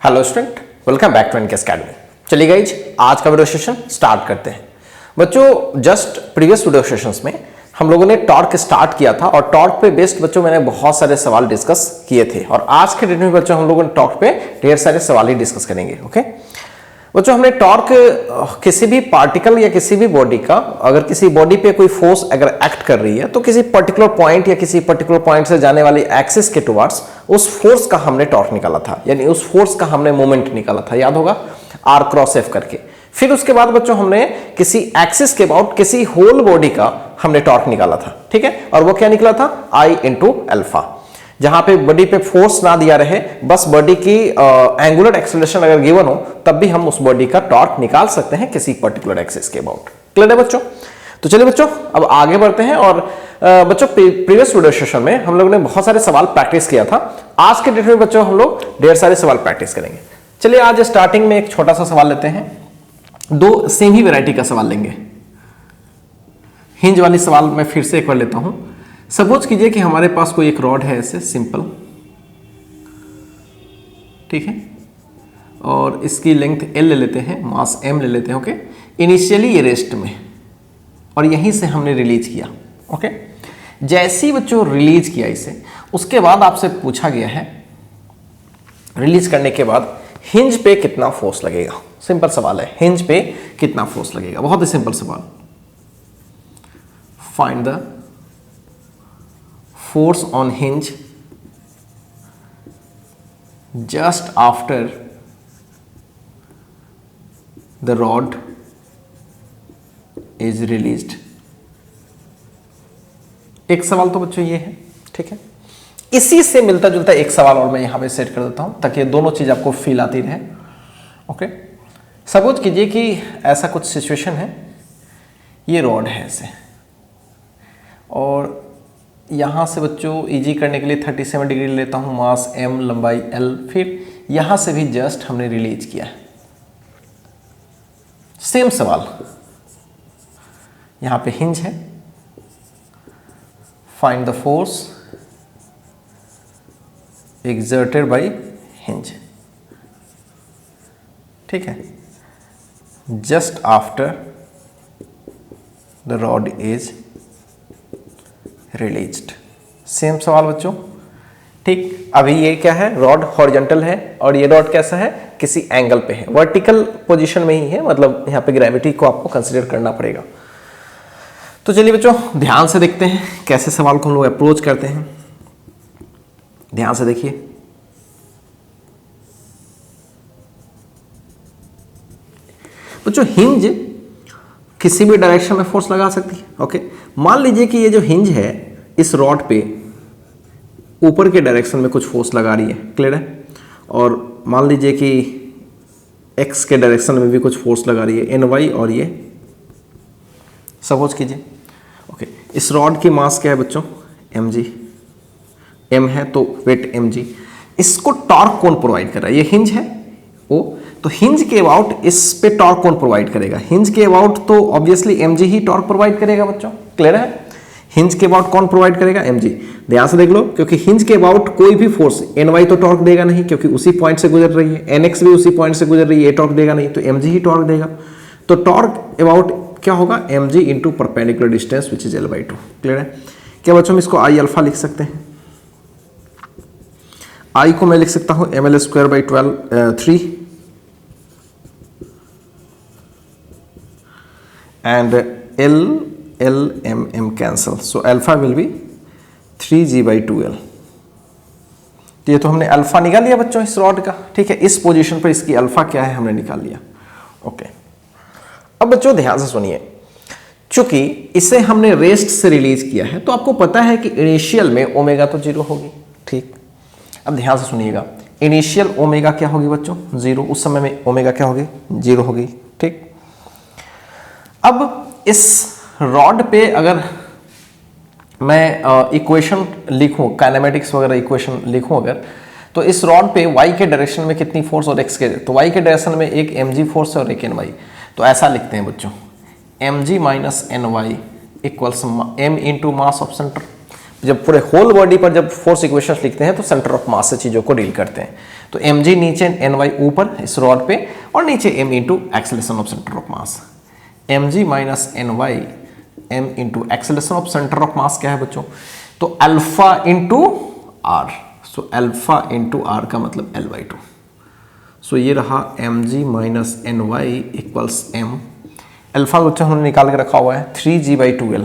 Hello student, welcome back to NKS academy. चलिए guys, आज का वीडियो सेशन स्टार्ट करते हैं। बच्चों, जस्ट प्रीवियस वीडियो सेशंस में हम लोगों ने टॉर्क स्टार्ट किया था और टॉर्क पे बेस्ड बच्चों मैंने बहुत सारे सवाल डिस्कस किए थे और आज के डेट में बच्चों हम लोगों ने टॉर्क पे ढेर सारे सवाल ही डिस्कस करेंगे। ओके बच्चों, हमने टॉर्क किसी भी पार्टिकल या किसी भी बॉडी का, अगर किसी बॉडी पे कोई फोर्स अगर एक्ट कर रही है तो किसी पर्टिकुलर पॉइंट या किसी पर्टिकुलर पॉइंट से जाने वाली एक्सिस के टुवर्ड्स उस फोर्स का हमने टॉर्क निकाला था, यानी उस फोर्स का हमने मोमेंट निकाला था, याद होगा, आर क्रॉस एफ करके। फिर उसके बाद बच्चों हमने किसी एक्सिस के अबाउट किसी होल बॉडी का हमने टॉर्क निकाला था, ठीक है, और वो क्या निकला था, आई इंटू अल्फा। जहां पे बॉडी पे फोर्स ना दिया रहे, बस बॉडी की एंगुलर एक्सेलरेशन अगर गिवन हो तब भी हम उस बॉडी का टॉर्क निकाल सकते हैं किसी पर्टिकुलर एक्सिस के अबाउट। क्लियर है बच्चों? तो चलिए बच्चों अब आगे बढ़ते हैं और बच्चों प्रीवियस वीडियो सेशन में हम लोगों ने बहुत सारे सवाल प्रैक्टिस किया था। आज के डेट में बच्चों हम लोग ढेर सारे सवाल प्रैक्टिस करेंगे। चलिए आज स्टार्टिंग में एक छोटा सा सवाल लेते हैं, दो सेम ही वैरायटी का सवाल लेंगे। हिंज वाली सवाल मैं फिर से एक बार लेता हूं। सपोज कीजिए कि हमारे पास कोई एक रॉड है, ऐसे सिंपल, ठीक है, और इसकी लेंथ L ले लेते हैं, मास M ले लेते हैं। ओके, इनिशियली ये रेस्ट में और यहीं से हमने रिलीज किया। ओके, जैसे ही बच्चों रिलीज किया इसे, उसके बाद आपसे पूछा गया है रिलीज करने के बाद हिंज पे कितना फोर्स लगेगा। सिंपल सवाल है, हिंज पे कितना फोर्स लगेगा, बहुत ही सिंपल सवाल। Find the force on hinge just after the rod is released। एक सवाल तो बच्चों ये है, ठीक है। इसी से मिलता जुलता एक सवाल और मैं यहां पे सेट कर देता हूं ताकि दोनों चीज आपको फील आती रहे। ओके, सपोज कीजिए कि ऐसा कुछ सिचुएशन है, ये रॉड है ऐसे, और यहां से बच्चों इजी करने के लिए 37 डिग्री लेता हूं, मास M, लंबाई L, फिर यहां से भी जस्ट हमने रिलीज किया है। सेम सवाल, यहां पे हिंज है, find the force exerted by hinge, ठीक है, just after the rod is released. Same सवाल बच्चों, ठीक। अभी ये क्या है, रॉड हॉरिजॉन्टल है और ये रॉड कैसा है, किसी एंगल पे है, वर्टिकल पोजीशन में ही है, मतलब यहाँ पे ग्रेविटी को आपको कंसीडर करना पड़ेगा। तो चलिए बच्चों ध्यान से देखते हैं कैसे सवाल को हम लोग अप्रोच करते हैं। ध्यान से देखिए, बच्चों हिंज किसी भी डायरेक्शन में फोर्स लगा सकती है। ओके, मान लीजिए कि ये जो हिंज है इस रॉड पे ऊपर के डायरेक्शन में कुछ फोर्स लगा रही है, क्लियर है, और मान लीजिए कि एक्स के डायरेक्शन में भी कुछ फोर्स लगा रही है, एन वाई, और ये सपोज कीजिए। ओके, इस रॉड की मास क्या है बच्चों, mg, m है तो वेट mg। इसको टॉर्क कौन प्रोवाइड कर रहा है, ये हिंज है ओ, तो हिंज के अबाउट इस पे टॉर्क कौन प्रोवाइड करेगा, हिंज के अबाउट तो ऑब्वियसली mg ही टॉर्क प्रोवाइड करेगा बच्चों। क्लियर है, हिंज के अबाउट कौन प्रोवाइड करेगा, mg। ध्यान से देख लो, क्योंकि हिंज के अबाउट कोई भी फोर्स ny तो टॉर्क देगा नहीं, क्योंकि उसी पॉइंट से गुजर रही है, nx भी उसी पॉइंट से गुजर रही है, ये टॉर्क देगा नहीं, तो mg ही टॉर्क देगा। तो टॉर्क अबाउट क्या होगा, mg into perpendicular distance which is l/2। Clear है, क्या बच्चों हम इसको आई अल्फा लिख सकते हैं, आई को मैं लिख सकता हूं ml²/3 and L cancel, so alpha will be 3g/2l। तो ये तो हमने अल्फा निकाल लिया बच्चों इस रॉड का, ठीक है, इस पोजीशन पर इसकी अल्फा क्या है हमने निकाल लिया। ओके, अब बच्चों ध्यान से सुनिए, चूंकि इसे हमने रेस्ट से रिलीज किया है तो आपको पता है कि इनिशियल में ओमेगा तो 0 होगी, ठीक। अब ध्यान से सुनिएगा, इनिशियल ओमेगा क्या होगी बच्चों, 0, उस समय में ओमेगा क्या होगी, 0 होगी, ठीक। अब इस रॉड पे अगर मैं इक्वेशन लिखूं, काइनेमेटिक्स वगैरह इक्वेशन लिखूं अगर, तो इस रॉड पे y के डायरेक्शन में कितनी फोर्स और x के, तो y के डायरेक्शन में एक mg फोर्स है और एक ny, तो ऐसा लिखते हैं बच्चों, mg minus ny equals m into mass of centre. जब पूरे होल बॉडी पर जब फोर्स इक्वेशंस लिखते हैं तो सेंटर ऑफ मास से चीजों को डील करते हैं। तो mg नीचे, ny ऊपर इस रॉड पे, और नीचे m into acceleration of centre of mass. mg minus ny m into acceleration of centre of मास क्या है बच्चों? तो alpha into r। So alpha into r का मतलब L/2। सो ये रहा mg minus ny equals m। Alpha बच्चों हमने निकाल के रखा हुआ है 3g/2l,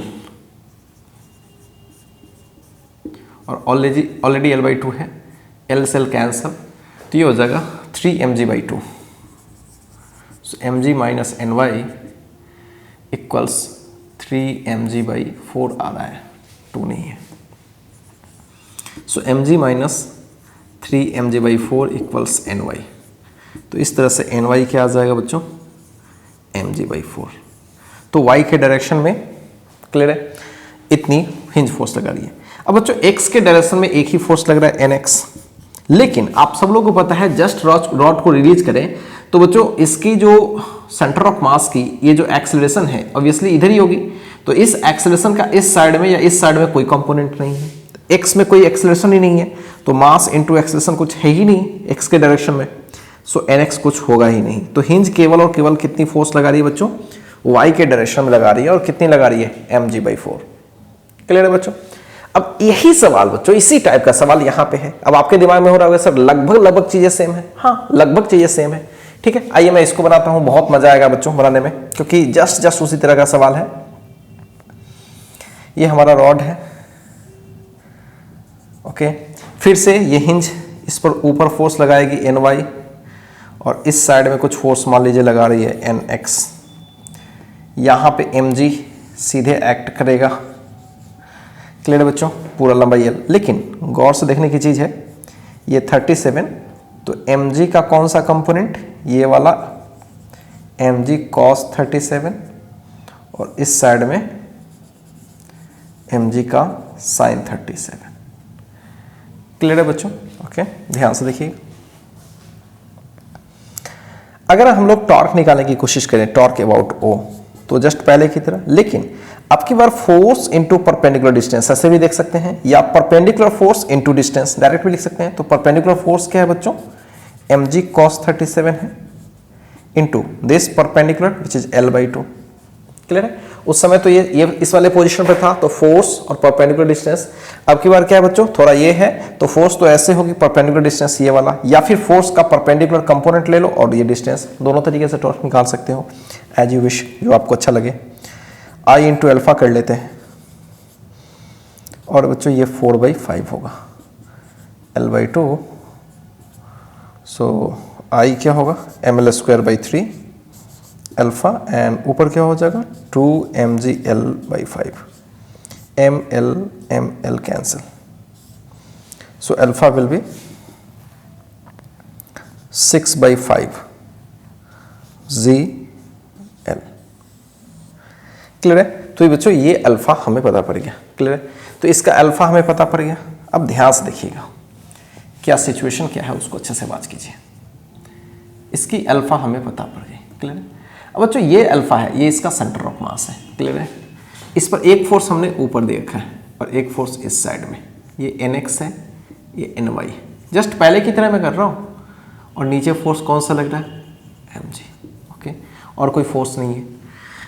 और ऑलरेडी L/2 है, L से L कैंसल, तो ये हो जाएगा 3mg/2। सो mg minus ny equals 3mg/4 आ रहा है, 2 नहीं है। सो mg minus 3mg/4 equals ny। तो इस तरह से ny क्या आ जाएगा बच्चों? mg/4। तो y के डायरेक्शन में क्लियर है, इतनी हिंज फोर्स लगा रही है। अब बच्चों x के डायरेक्शन में एक ही फोर्स लग रहा है nx, लेकिन आप सब लोगों को पता है जस्ट रॉड को रिलीज करें तो बच्चों इसकी जो सेंटर ऑफ मास की ये जो एक्सेलरेशन है ऑब्वियसली इधर ही होगी। तो इस एक्सेलरेशन का इस साइड में या इस साइड में कोई कंपोनेंट नहीं है, x में कोई एक्सेलरेशन ही नहीं है, तो मास इंटू एक्सेलरेशन कुछ है ही नहीं x के डायरेक्शन में। सो nx कुछ होगा ही नहीं। तो हिंज केवल और केवल कितनी फोर्स लगा रही है बच्चों? y के डायरेक्शन में लगा रही है, और कितनी लगा रही है? mg/4। क्लियर है बच्चों? अब यही सवाल बच्चों, इसी टाइप का सवाल यहाँ पे है। अब आपके दिमाग में हो रहा होगा सर लगभग चीजें सेम है। हाँ, लगभग चीजें सेम है, ठीक है। आइए मैं इसको बनाता हूँ, बहुत मजा आएगा बच्चों बनाने में, क्योंकि जस्ट उसी तरह का सवाल है। ये हमारा रॉड है, ओके। फिर से ये हिंज, इस पर ऊपर फोर्स लगाएगी ny, और इस साइड में कुछ फोर्स मान लीजिए लगा रही है nx। यहाँ पे mg सीधे एक्ट करेगा, क्लियर है बच्चों, पूरा लंबाई l। लेकिन गौर से देखने की चीज है, ये 37, तो mg का कौन सा कंपोनेंट? ये वाला mg cos 37, और इस साइड में mg का sin 37। क्लियर है बच्चों? ओके, ध्यान से देखिए। अगर हम लोग टॉर्क निकालने की कोशिश करें, टॉर्क अबाउट O, तो जस्ट पहले की तरह, लेकिन अब की बार फोर्स इनटू परपेंडिकुलर डिस्टेंस ऐसे भी देख सकते हैं, या perpendicular force into distance direct भी लिख सकते हैं। तो परपेंडिकुलर फोर्स क्या है बच्चों? mg cos 37 है into this perpendicular which is L/2। Clear है? उस समय तो ये इस वाले पोजीशन पे था, तो फोर्स और परपेंडिकुलर डिस्टेंस। अब की बार क्या है बच्चों? थोड़ा ये है, तो फोर्स तो ऐसे होगी, परपेंडिकुलर डिस्टेंस ये वाला, या फिर फोर्स का परपेंडिकुलर कंपोनेंट ले लो और ये डिस्टेंस। दोनों तरीके से टॉर्क निकाल सकते हो, एज यू विश, जो आपको अच्छा लगे। I इंटू अल्फा कर लेते हैं, और बच्चों ये 4/5 होगा, L/2। सो I क्या होगा? ml²/3 अल्फा, एंड ऊपर क्या हो जाएगा? 2mgl/5, ml cancel. So alpha will be 6/5 gl। Clear है? तो ये बच्चों ये अल्फा हमें पता पड़ गया। क्लियर है? तो इसका अल्फा हमें पता पड़ गया। अब ध्यान से देखिएगा क्या सिचुएशन क्या है, उसको अच्छे से बात कीजिए। इसकी अल्फा हमें पता पड़ गई। क्लियर है? अब बच्चों ये अल्फा है, ये इसका सेंटर ऑफ मास है। क्लियर है? इस पर एक फोर्स हमने ऊपर दे रखा है और एक फोर्स इस साइड में, ये nx है, ये ny। जस्ट पहले की तरह मैं कर रहा हूँ, और नीचे फोर्स कौन सा लग रहा है? mg। ओके, और कोई फोर्स नहीं है।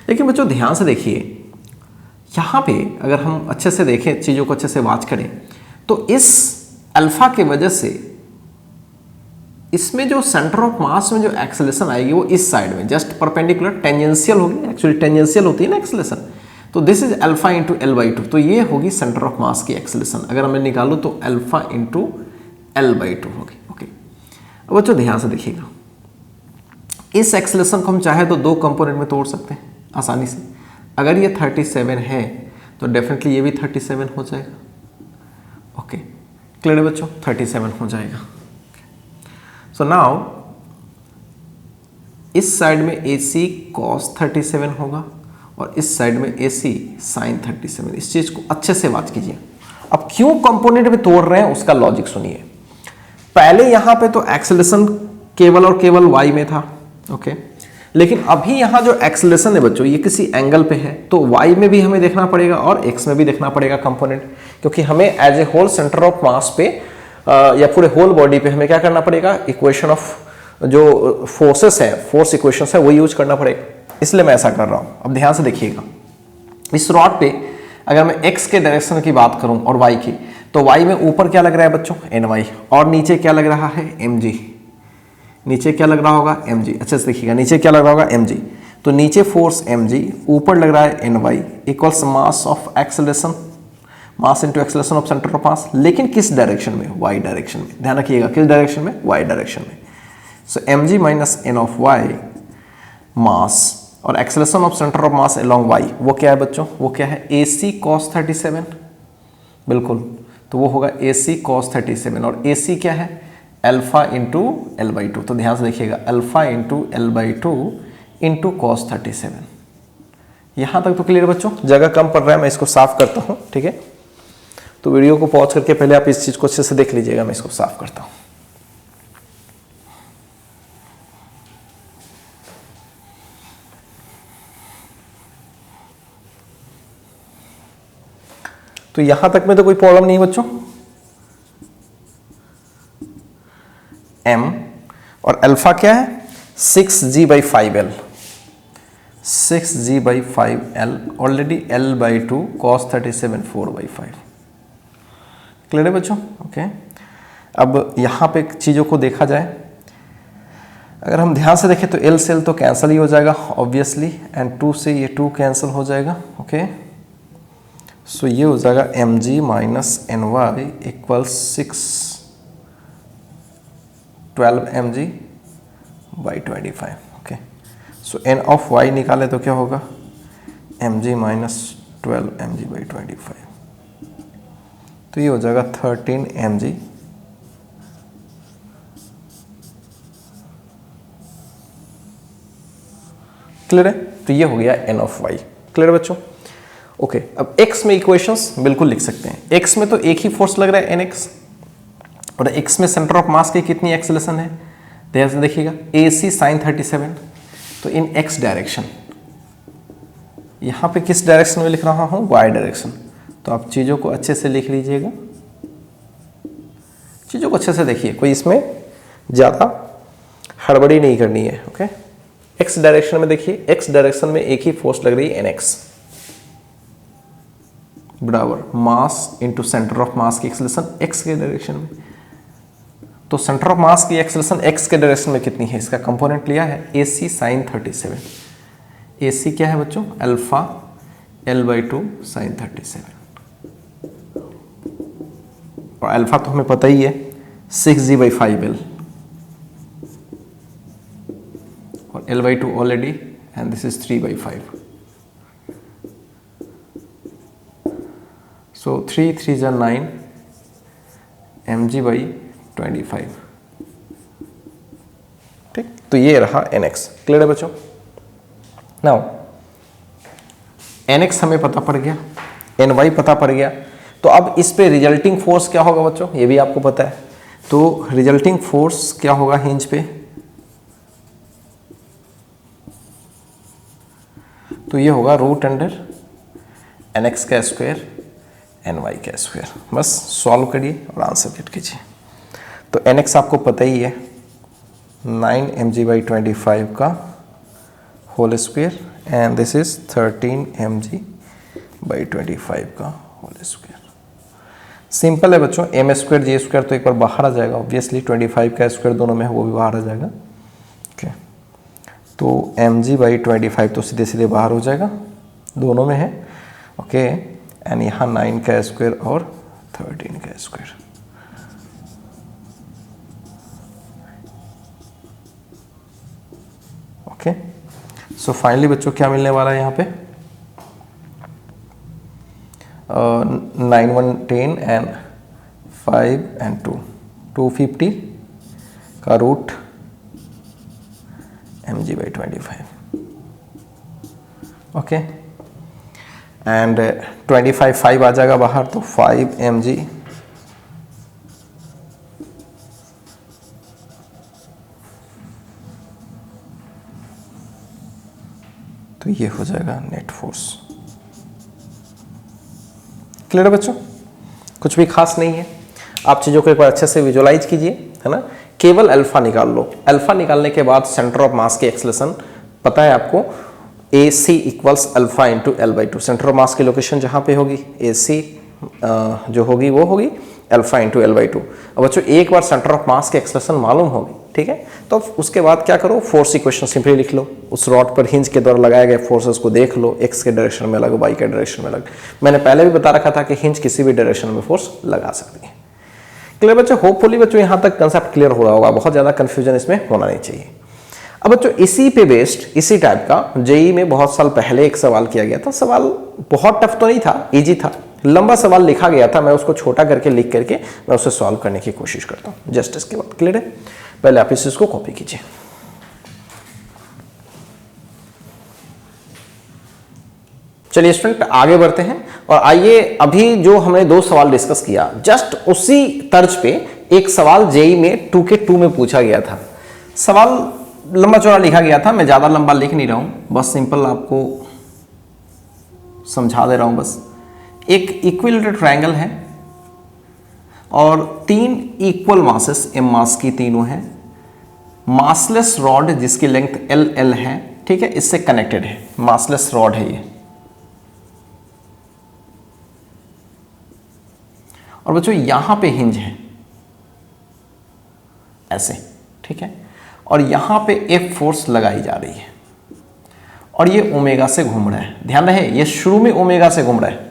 लेकिन बच्चों ध्यान से देखिए, यहाँ पे अगर हम अच्छे से देखें, चीज़ों को अच्छे से वॉच करें, तो इस अल्फा की वजह से इसमें जो सेंटर ऑफ मास में जो एक्सेलरेशन आएगी वो इस साइड में जस्ट परपेंडिकुलर टेंजेंशियल होगी। एक्चुअली टेंजेंशियल होती है ना एक्सेलरेशन, तो this is alpha into L/2, तो ये होगी सेंटर ऑफ मास की एक्सेलरेशन। अगर मैं निकालूँ तो अल्फा इंटू L/2 होगी। ओके, अब बच्चों ध्यान से देखिएगा, इस एक्सेलरेशन को हम चाहे तो दो कंपोनेंट में तोड़ सकते हैं आसानी से। अगर ये 37 है तो डेफिनेटली ये भी 37 हो जाएगा। ओके, क्लियर है बच्चों? 37 हो जाएगा। सो नाउ इस साइड में AC cos 37 होगा और इस साइड में AC sin 37। इस चीज को अच्छे से बात कीजिए। अब क्यों कंपोनेंट में तोड़ रहे हैं उसका लॉजिक सुनिए। पहले यहां पे तो एक्सेलरेशन केवल और केवल y में था। ओके, लेकिन अभी यहाँ जो एक्सेलरेशन है बच्चों ये किसी एंगल पे है, तो y में भी हमें देखना पड़ेगा और x में भी देखना पड़ेगा कंपोनेंट, क्योंकि हमें as a whole centre of mass पे या पूरे होल बॉडी पे हमें क्या करना पड़ेगा, इक्वेशन ऑफ जो फोर्सेस है, फोर्स इक्वेशंस है वो यूज करना पड़ेगा, इसलिए मैं ऐसा कर रहा हूँ। अब ध्यान से देखिएगा, इस रॉड पे अगर मैं x के डायरेक्शन की बात करूं और y की, तो y में ऊपर क्या लग रहा है बच्चों, ny, और नीचे क्या लग रहा है, mg। नीचे क्या लग रहा होगा, mg। अच्छे से देखिएगा, नीचे क्या लग रहा होगा, mg। तो नीचे फोर्स mg, ऊपर लग रहा है ny equals mass of acceleration, mass into acceleration of centre of मास, लेकिन किस डायरेक्शन में, y डायरेक्शन में। ध्यान रखिएगा किस डायरेक्शन में, y डायरेक्शन में। सो mg minus n of y मास और acceleration of centre of mass along y, वो क्या है बच्चों, वो क्या है, AC cos 37। बिल्कुल, तो वो होगा AC cos 37, और AC क्या है, अल्फा इंटू L/2। तो ध्यान से देखिएगा, alpha into L/2 into cos 37। यहां तक तो क्लियर बच्चों, जगह कम पड़ रहा है, मैं इसको साफ करता हूं, ठीक है। तो वीडियो को पॉज करके पहले आप इस चीज को अच्छे से देख लीजिएगा, मैं इसको साफ करता हूं। तो यहां तक में तो कोई प्रॉब्लम नहीं बच्चों। m और अल्फा क्या है, 6g/5l, 6g/5l, already l/2 cos 37 4/5। Clear है बच्चों, ओके। अब यहां पे चीजों को देखा जाए, अगर हम ध्यान से देखें तो l से l तो कैंसिल ही हो जाएगा ऑब्वियसली, एंड 2 से ये 2 कैंसिल हो जाएगा, ओके। सो ये हो जाएगा mg minus ny equals 12 mg/25, okay. So n of y निकाले तो क्या होगा, mg माइनस 12 mg/25, तो ये हो जाएगा 13 mg। क्लियर है, तो ये हो गया n ऑफ y। क्लियर बच्चों, ओके। अब x में इक्वेशंस बिल्कुल लिख सकते हैं। x में तो एक ही फोर्स लग रहा है nx, और x में सेंटर ऑफ मास की कितनी एक्सेलरेशन है, ध्यान से देखिएगा, AC sin 37। तो इन x डायरेक्शन, यहां पे किस डायरेक्शन में लिख रहा हूं, y डायरेक्शन। तो आप चीजों को अच्छे से लिख लीजिएगा, चीजों को अच्छे से देखिए, कोई इसमें ज्यादा हड़बड़ी नहीं करनी है, ओके। x डायरेक्शन में देखिए, x डायरेक्शन में एक ही फोर्स लग रही है nx बराबर mass into centre of mass की एक्सेलरेशन x के डायरेक्शन में। तो सेंटर ऑफ मास की एक्सेलरेशन x के डायरेक्शन में कितनी है, इसका कंपोनेंट लिया है AC sin 37। AC क्या है बच्चों, अल्फा L/2 sin 37, और अल्फा तो हमें पता ही है 6g/5l, और L/2 already, and this is 3/5। So 3 3 are 9 mg/25, ठीक। तो ये रहा nx। क्लियर है बच्चों। नाउ nx हमें पता पड़ गया, ny पता पड़ गया, तो अब इस पे रिजल्टिंग फोर्स क्या होगा बच्चों, ये भी आपको पता है। तो रिजल्टिंग फोर्स क्या होगा हिंज पे, तो ये होगा √nx का स्क्वायर ny का स्क्वायर। बस सॉल्व करिए और आंसर गेट कीजिए। तो nx आपको पता ही है 9 mg/25 का whole square, and this is 13 mg/25 का होल स्क्वायर। सिंपल है बच्चों, m स्क्वायर j स्क्वायर तो एक बार बाहर आ जाएगा ऑब्वियसली, 25 का स्क्वायर दोनों में है वो भी बाहर आ जाएगा, ओके। तो mg/25 तो सीधे सीधे बाहर हो जाएगा, दोनों में है, ओके। एंड यहाँ 9 का स्क्वायर और 13 का स्क्वायर, ओके। सो फाइनली बच्चों क्या मिलने वाला है यहाँ पे, 9 1 10 एंड 5 एंड 2 250 का रूट mg/25, ओके। एंड 25 5 आ जाएगा बाहर, तो 5 mg तो ये हो जाएगा नेट फोर्स। क्लियर है बच्चों? कुछ भी खास नहीं है, आप चीज़ों को एक बार अच्छे से विजुअलाइज कीजिए, है ना। केवल अल्फा निकाल लो, अल्फा निकालने के बाद सेंटर ऑफ मास की एक्सेलरेशन पता है आपको, A C equals alpha into L by two. Centre of mass की लोकेशन जहाँ पे होगी ए सी जो होगी वो होगी alpha into L by to. अब बच्चों एक बार सेंटर ऑफ मास की एक्सेलरेशन मालूम होगी, ठीक है, तो उसके बाद क्या करो, फोर्स इक्वेशन सिंपली लिख लो, उस रॉड पर हिंज के द्वारा लगाए गए फोर्सेस को देख लो, एक्स के डायरेक्शन में अलग, वाई के डायरेक्शन में अलग। मैंने पहले भी बता रखा था कि हिंज किसी भी डायरेक्शन में फोर्स लगा सकती है। क्लियर बच्चों? होपफुली बच्चों यहाँ तक कंसेप्ट क्लियर हो रहा होगा, बहुत ज़्यादा कन्फ्यूजन इसमें होना नहीं चाहिए। अब बच्चों इसी पे बेस्ड, इसी टाइप का जेईई में बहुत साल पहले एक सवाल किया गया था। सवाल बहुत टफ तो नहीं था, इजी था, लंबा सवाल लिखा गया था, मैं उसको छोटा करके लिख करके मैं उसे सॉल्व करने की कोशिश करता हूँ जस्ट इसके बाद। क्लियर है? पहले आप इसको कॉपी कीजिए। चलिए स्टूडेंट आगे बढ़ते हैं और आइए अभी जो हमने 2 सवाल डिस्कस किया जस्ट उसी तर्ज पे एक सवाल जेईई में 2K2 में पूछा गया था। सवाल लंबा चौड़ा लिखा गया था, मैं ज्यादा लंबा लिख नहीं रहा हूं, बस सिंपल आपको समझा दे रहा हूं। बस एक इक्विलेटरल ट्रायंगल है और 3 इक्वल मासेस, एम मास की तीनों हैं, मासलेस रॉड जिसकी लेंथ एल है, ठीक है, इससे कनेक्टेड है, मासलेस रॉड है ये। और बच्चों यहां पे हिंज है ऐसे, ठीक है, और यहां पे एक फोर्स लगाई जा रही है और ये ओमेगा से घूम रहा है। ध्यान रहे ये शुरू में ओमेगा से घूम रहा है।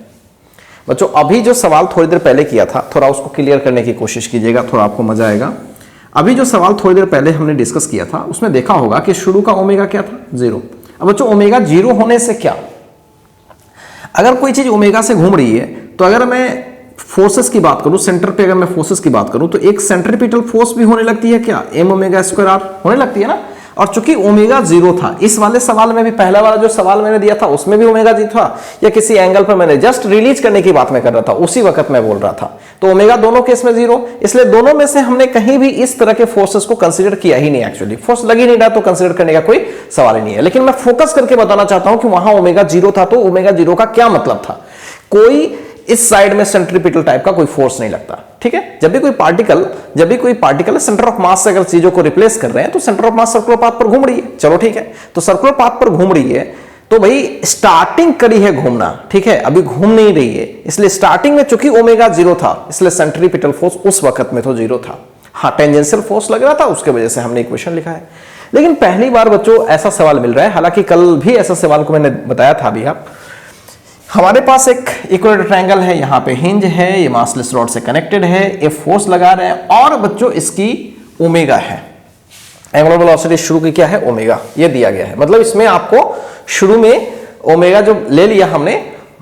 बच्चों अभी जो सवाल थोड़ी देर पहले किया था, थोड़ा उसको क्लियर करने की कोशिश कीजिएगा, थोड़ा आपको मजा आएगा। अभी जो सवाल थोड़ी देर पहले हमने डिस्कस किया था उसमें देखा होगा कि शुरू का ओमेगा क्या था, 0। अब बच्चों ओमेगा 0 होने से क्या, अगर कोई चीज ओमेगा से घूम रही है तो अगर मैं फोर्सेस की बात करूं, सेंटर पे अगर मैं फोर्सेस की बात करूं तो एक सेंट्रीपिटल फोर्स भी होने लगती है क्या, एम ओमेगा स्क्वायर आर होने लगती है ना। और चूंकि ओमेगा 0 था, इस वाले सवाल में भी, पहला वाला जो सवाल मैंने दिया था उसमें भी ओमेगा 0 था, या किसी एंगल पर मैंने जस्ट रिलीज करने की बात मैं कर रहा था, उसी वक्त मैं बोल रहा था, तो ओमेगा दोनों केस में 0, इसलिए दोनों में से हमने कहीं भी इस तरह के फोर्सेस को कंसीडर किया ही नहीं। एक्चुअली फोर्स लग ही नहीं रहा तो कंसीडर करने का कोई सवाल ही नहीं है। लेकिन मैं फोकस करके बताना चाहता हूं कि वहां ओमेगा 0 था, तो ओमेगा 0 का क्या मतलब था, कोई इस साइड में सेंट्रीपिटल टाइप का कोई फोर्स नहीं लगता, ठीक है। जब भी कोई पार्टिकल सेंटर ऑफ मास से अगर चीजों को रिप्लेस कर रहे हैं तो centre of mass circular path पर घूम रही है, चलो ठीक है, तो सर्कुलर पाथ पर घूम रही है तो भाई स्टार्टिंग करी है घूमना, ठीक है, अभी घूम नहीं रही है, इसलिए स्टार्टिंग में चूंकि ओमेगा 0 था इसलिए सेंट्रीपिटल फोर्स उस वक्त में तो 0 था। हाँ टेंजेंशियल फोर्स लग रहा था, उसके वजह से हमने इक्वेशन लिखा है। लेकिन पहली बार बच्चों ऐसा सवाल मिल रहा है, हालांकि कल भी ऐसा सवाल को मैंने बताया था अभी, आप हमारे पास एक इक्विलेटरल ट्रायंगल है, यहाँ पे हिंज है, ये मासलेस रॉड से कनेक्टेड है, ये फोर्स लगा रहे हैं और बच्चों इसकी ओमेगा है, एंगुलर वेलोसिटी शुरू की क्या है, ओमेगा, ये दिया गया है। मतलब इसमें आपको शुरू में ओमेगा जो ले लिया हमने,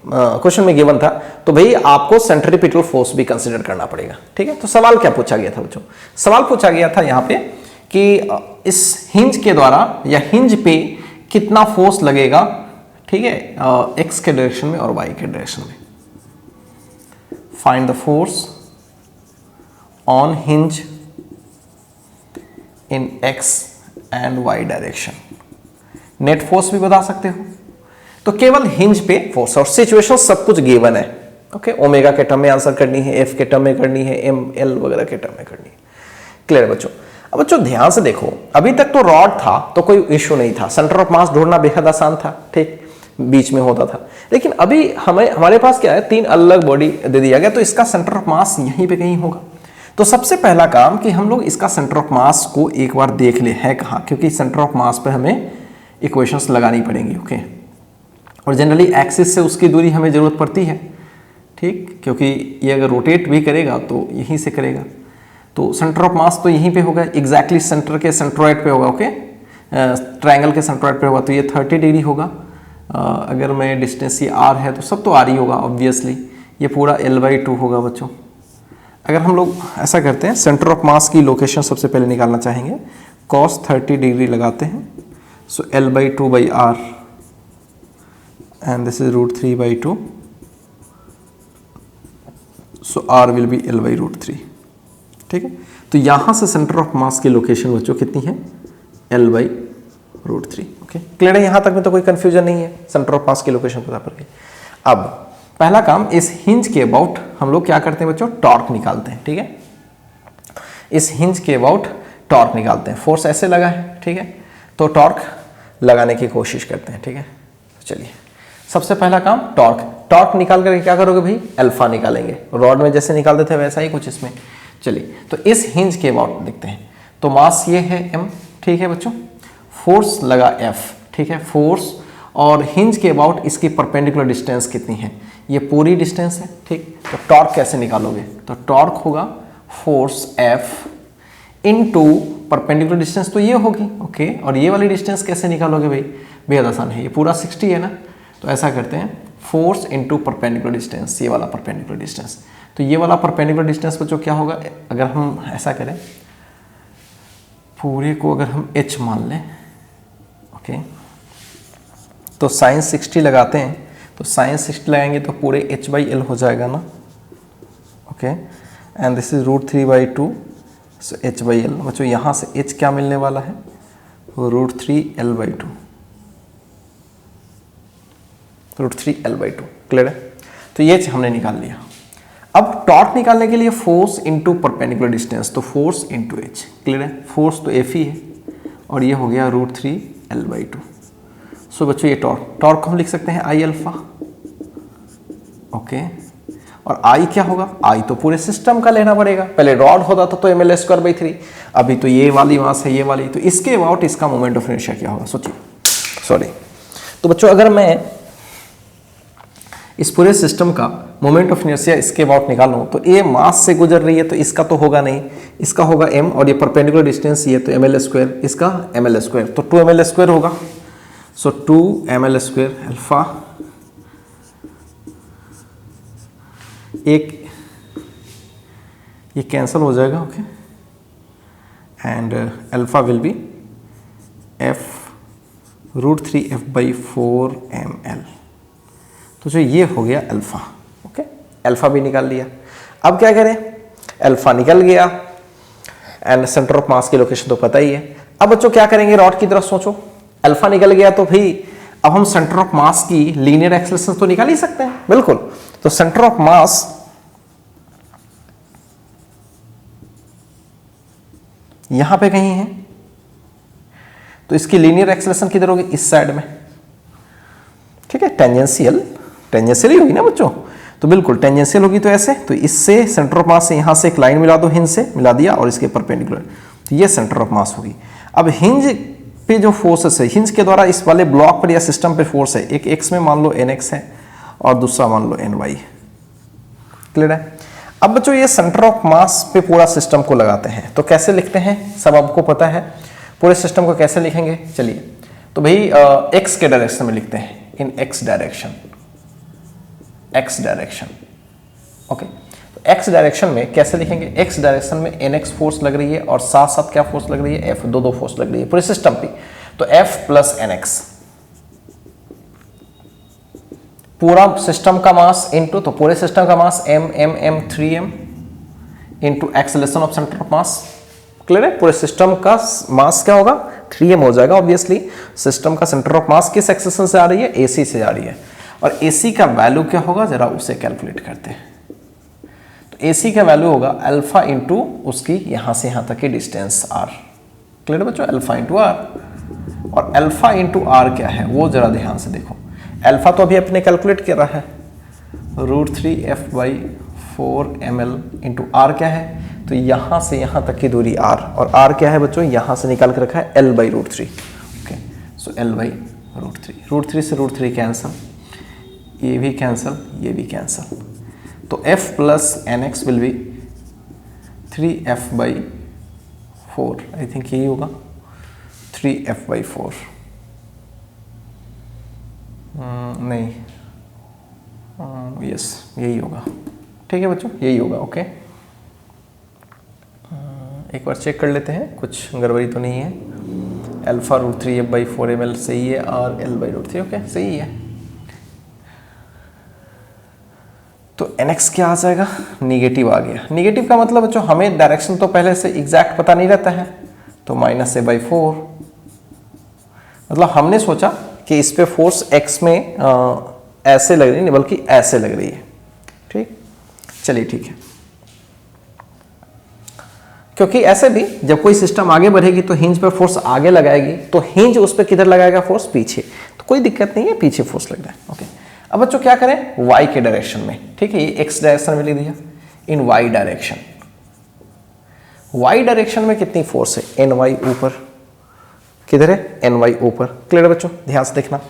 क्वेश्चन में गिवन था, तो भाई आपको सेंट्रीपिटल फोर्स भी कंसीडर करना पड़ेगा, ठीक है। तो सवाल क्या पूछा गया था बच्चों, सवाल पूछा गया था यहाँ पे कि इस हिंज के द्वारा या हिंज पे कितना फोर्स लगेगा, ठीक है, एक्स के डायरेक्शन में और वाई के डायरेक्शन में। Find the force on hinge in X and Y direction. Net force भी बता सकते हो, तो केवल हिंज पे फोर्स, और सिचुएशन सब कुछ गिवन है, ओके, ओमेगा के टर्म में आंसर करनी है, एफ के टर्म में करनी है, एम एल वगैरह के टर्म में करनी है। क्लियर बच्चों? अब बच्चों ध्यान से देखो, अभी तक तो रॉड था तो कोई इश्यू नहीं था, सेंटर ऑफ मास ढूंढना बेहद आसान था, ठीक, बीच में होता था। लेकिन अभी हमारे पास क्या है, 3 अलग बॉडी दे दिया गया, तो इसका सेंटर ऑफ मास यहीं पे कहीं होगा। तो सबसे पहला काम कि हम लोग इसका सेंटर ऑफ मास को एक बार देख ले है कहाँ, क्योंकि सेंटर ऑफ मास पे हमें इक्वेशंस लगानी पड़ेंगी, ओके। और जनरली एक्सिस से उसकी दूरी हमें जरूरत पड़ती है, ठीक, क्योंकि ये अगर रोटेट भी करेगा तो यहीं से करेगा, तो सेंटर ऑफ मास तो यहीं पे होगा, एग्जैक्टली सेंटर के सेंट्रोइड पे होगा, ओके, ट्रायंगल के सेंट्रोइड पे होगा, तो ये 30 डिग्री होगा। अगर मैं डिस्टेंस ये r है तो सब तो r ही होगा ऑब्वियसली, ये पूरा l/2 होगा बच्चों। अगर हम लोग ऐसा करते हैं, सेंटर ऑफ मास की लोकेशन सबसे पहले निकालना चाहेंगे, cos 30 डिग्री लगाते हैं, सो l/2/r and this is √3/2, so r will be l/√3, ठीक है। तो यहां से सेंटर ऑफ मास की लोकेशन बच्चों कितनी है, √3। ओके, क्लियर है? यहां तक में तो कोई कंफ्यूजन नहीं है, सेंटर ऑफ मास की लोकेशन पता पड़ गई। अब पहला काम, इस हिंज के अबाउट हम लोग क्या करते हैं बच्चों, टॉर्क निकालते हैं। ठीक है, इस हिंज के अबाउट टॉर्क निकालते हैं। फोर्स ऐसे लगा है, ठीक है, तो टॉर्क लगाने की कोशिश करते हैं। ठीक है, चलिए सबसे पहला काम टॉर्क निकाल करके क्या करोगे भाई, अल्फा निकालेंगे। रॉड में जैसे निकालते थे वैसा ही कुछ इसमें। चलिए, तो इस हिंज के अबाउट देखते हैं। तो मास ये है m, ठीक है बच्चों, फोर्स लगा F, ठीक है, फोर्स, और हिंज के अबाउट इसकी परपेंडिकुलर डिस्टेंस कितनी है, ये पूरी डिस्टेंस है। ठीक, तो टॉर्क कैसे निकालोगे, तो टॉर्क होगा force F into perpendicular distance, तो ये होगी। ओके, और ये वाली डिस्टेंस कैसे निकालोगे भाई, बेहद आसान है, ये पूरा 60 है ना, तो ऐसा करते हैं, फोर्स इनटू परपेंडिकुलर डिस्टेंस, ये वाला परपेंडिकुलर डिस्टेंस। तो ये वाला परपेंडिकुलर डिस्टेंस बच्चों क्या होगा, अगर हम ऐसा करें, पूरे को अगर हम h मान लें, ओके, तो साइन 60 लगाते हैं, तो साइन 60 लगाएंगे तो पूरे h/l हो जाएगा ना। Okay, and this is √3/2, so h/l। बच्चों यहाँ से h क्या मिलने वाला है, √3l/2, √3l/2। क्लियर है? तो ये हमने निकाल लिया। अब टॉर्क निकालने के लिए फोर्स इनटू परपेंडिकुलर डिस्टेंस, तो फोर्स इनटू h। क्लियर है? फोर्स तो F ही है, और ये हो गया √3l/2। सो बच्चों ये टॉर्क को हम लिख सकते हैं I अल्फा। ओके, और I क्या होगा, I तो पूरे सिस्टम का लेना पड़ेगा। पहले रॉड होता था तो ml²/3, अभी तो ये वाली मास है, ये वाली, तो इसके अबाउट इसका मोमेंट ऑफ इनर्शिया क्या होगा, सोचिए। सॉरी, तो बच्चों अगर मैं इस पूरे सिस्टम का मोमेंट ऑफ इनर्शिया इसके अबाउट निकालूं, तो ये मास से गुजर रही है, तो इसका तो होगा नहीं, इसका होगा m, और ये परपेंडिकुलर डिस्टेंस ये तो ml², इसका ml², तो 2ml² होगा। सो 2ml² अल्फा, एक ये कैंसिल हो जाएगा। Okay, and alpha will be f √3f/4ml। तो जो ये हो गया अल्फा। ओके, अल्फा भी निकाल लिया। अब क्या करें, अल्फा निकल गया एंड सेंटर ऑफ मास की लोकेशन तो पता ही है। अब बच्चों क्या करेंगे, रॉड की तरफ सोचो, अल्फा निकल गया तो भाई अब हम सेंटर ऑफ मास की लीनियर एक्सेलरेशन तो निकाल ही सकते हैं, बिल्कुल। तो सेंटर ऑफ मास यहां पे कहीं है, तो इसकी लीनियर एक्सेलरेशन किधर होगी, इस साइड में। ठीक है, टेंजेंशियल ही होगी ना बच्चों, तो बिल्कुल टेंजेंशियल होगी, तो ऐसे, तो इससे सेंटर ऑफ मास से यहां से एक लाइन मिला दो, हिंज से मिला दिया, और इसके परपेंडिकुलर, तो ये सेंटर ऑफ मास होगी। अब हिंज पे जो फोर्सेस है, हिंज के द्वारा इस वाले ब्लॉक पर या सिस्टम पे फोर्स है, एक x में मान लो nx है और दूसरा मान लो ny। क्लियर है? अब बच्चों ये सेंटर ऑफ मास पे पूरा सिस्टम को लगाते हैं, तो कैसे लिखते हैं सब आपको पता है। पूरे सिस्टम को कैसे लिखेंगे, चलिए, तो भाई x के डायरेक्शन में लिखते हैं, इन x डायरेक्शन। ओके, तो x डायरेक्शन में कैसे लिखेंगे, x डायरेक्शन में nx फोर्स लग रही है और साथ साथ क्या फोर्स लग रही है, f, दो फोर्स लग रही है पूरे सिस्टम पे, तो f + nx, पूरा सिस्टम का मास इनटू, तो पूरे सिस्टम का मास m 3m into acceleration of centre of mass. Clear है? पूरे सिस्टम का मास क्या होगा, 3m हो जाएगा। ऑब्वियसली सिस्टम का सेंटर ऑफ मास किस एक्सेलरेशन से आ रही है, AC से आ रही है, और AC का वैल्यू क्या होगा, जरा उसे कैलकुलेट करते हैं। तो AC का वैल्यू होगा अल्फा इंटू उसकी यहां से यहां तक की डिस्टेंस r। क्लियर है बच्चों, अल्फा इंटू r, और अल्फा इंटू r क्या है वो जरा ध्यान से देखो। अल्फा तो अभी अपने कैलकुलेट कर रहा है, √3f/4ml इंटू r क्या है, तो यहां से यहां तक की दूरी r, और r क्या है बच्चों, यहां से निकाल के रखा है l/√3। ओके, सो l/√3, √3 से √3 कैंसिल, ये भी कैंसिल, ये भी कैंसिल, तो f + nx will be 3f/4, I think यही होगा, 3f/4, नहीं, यस यही होगा। ठीक है बच्चों, यही होगा। ओके, एक बार चेक कर लेते हैं, कुछ गड़बड़ी तो नहीं है। अल्फा √3f/4ml सही है, और l/√3 ओके सही है। तो nx क्या आ जाएगा, निगेटिव आ गया। निगेटिव का मतलब बच्चों हमें डायरेक्शन तो पहले से एग्जैक्ट पता नहीं रहता है, तो -a/4, मतलब हमने सोचा कि इस पे फोर्स x में ऐसे लग रही नहीं बल्कि ऐसे लग रही है। ठीक, चलिए ठीक है, क्योंकि ऐसे भी जब कोई सिस्टम आगे बढ़ेगी तो हिंज पे फोर्स आगे लगाएगी, तो हिंज उस पर किधर लगाएगा फोर्स, पीछे, तो कोई दिक्कत नहीं है, पीछे फोर्स लग रहा है। ओके, अब बच्चों क्या करें, y के डायरेक्शन में। ठीक है, ये x डायरेक्शन में लिख दिया, इन y डायरेक्शन, y डायरेक्शन में कितनी फोर्स है, ny ऊपर, किधर है, ny ऊपर। क्लियर बच्चों, ध्यान से देखना,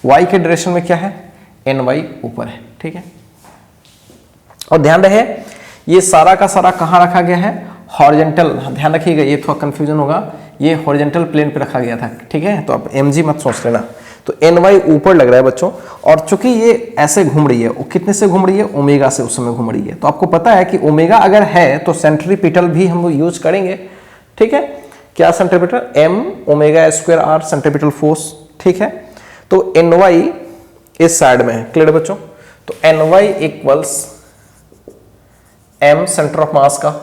y के डायरेक्शन में क्या है, ny ऊपर है। ठीक है, और ध्यान रहे ये सारा का सारा कहाँ रखा गया है, हॉरिजेंटल, ध्यान रखिएगा, ये थोड़ा कंफ्यूजन होगा, ये हॉरिजेंटल प्लेन पे रखा गया था। ठीक है, तो आप mg मत सोच लेना, तो ny ऊपर लग रहा है बच्चों, और चूंकि ये ऐसे घूम रही है, वो कितने से घूम रही है, ओमेगा से उस समय घूम रही है। तो आपको पता है कि ओमेगा अगर है तो सेंट्रीपिटल भी हम लोग यूज करेंगे। ठीक है, क्या centripetal, m omega square r centripetal force. ठीक है, तो ny इस साइड में है। क्लियर बच्चों, तो ny equals m centre of मास का।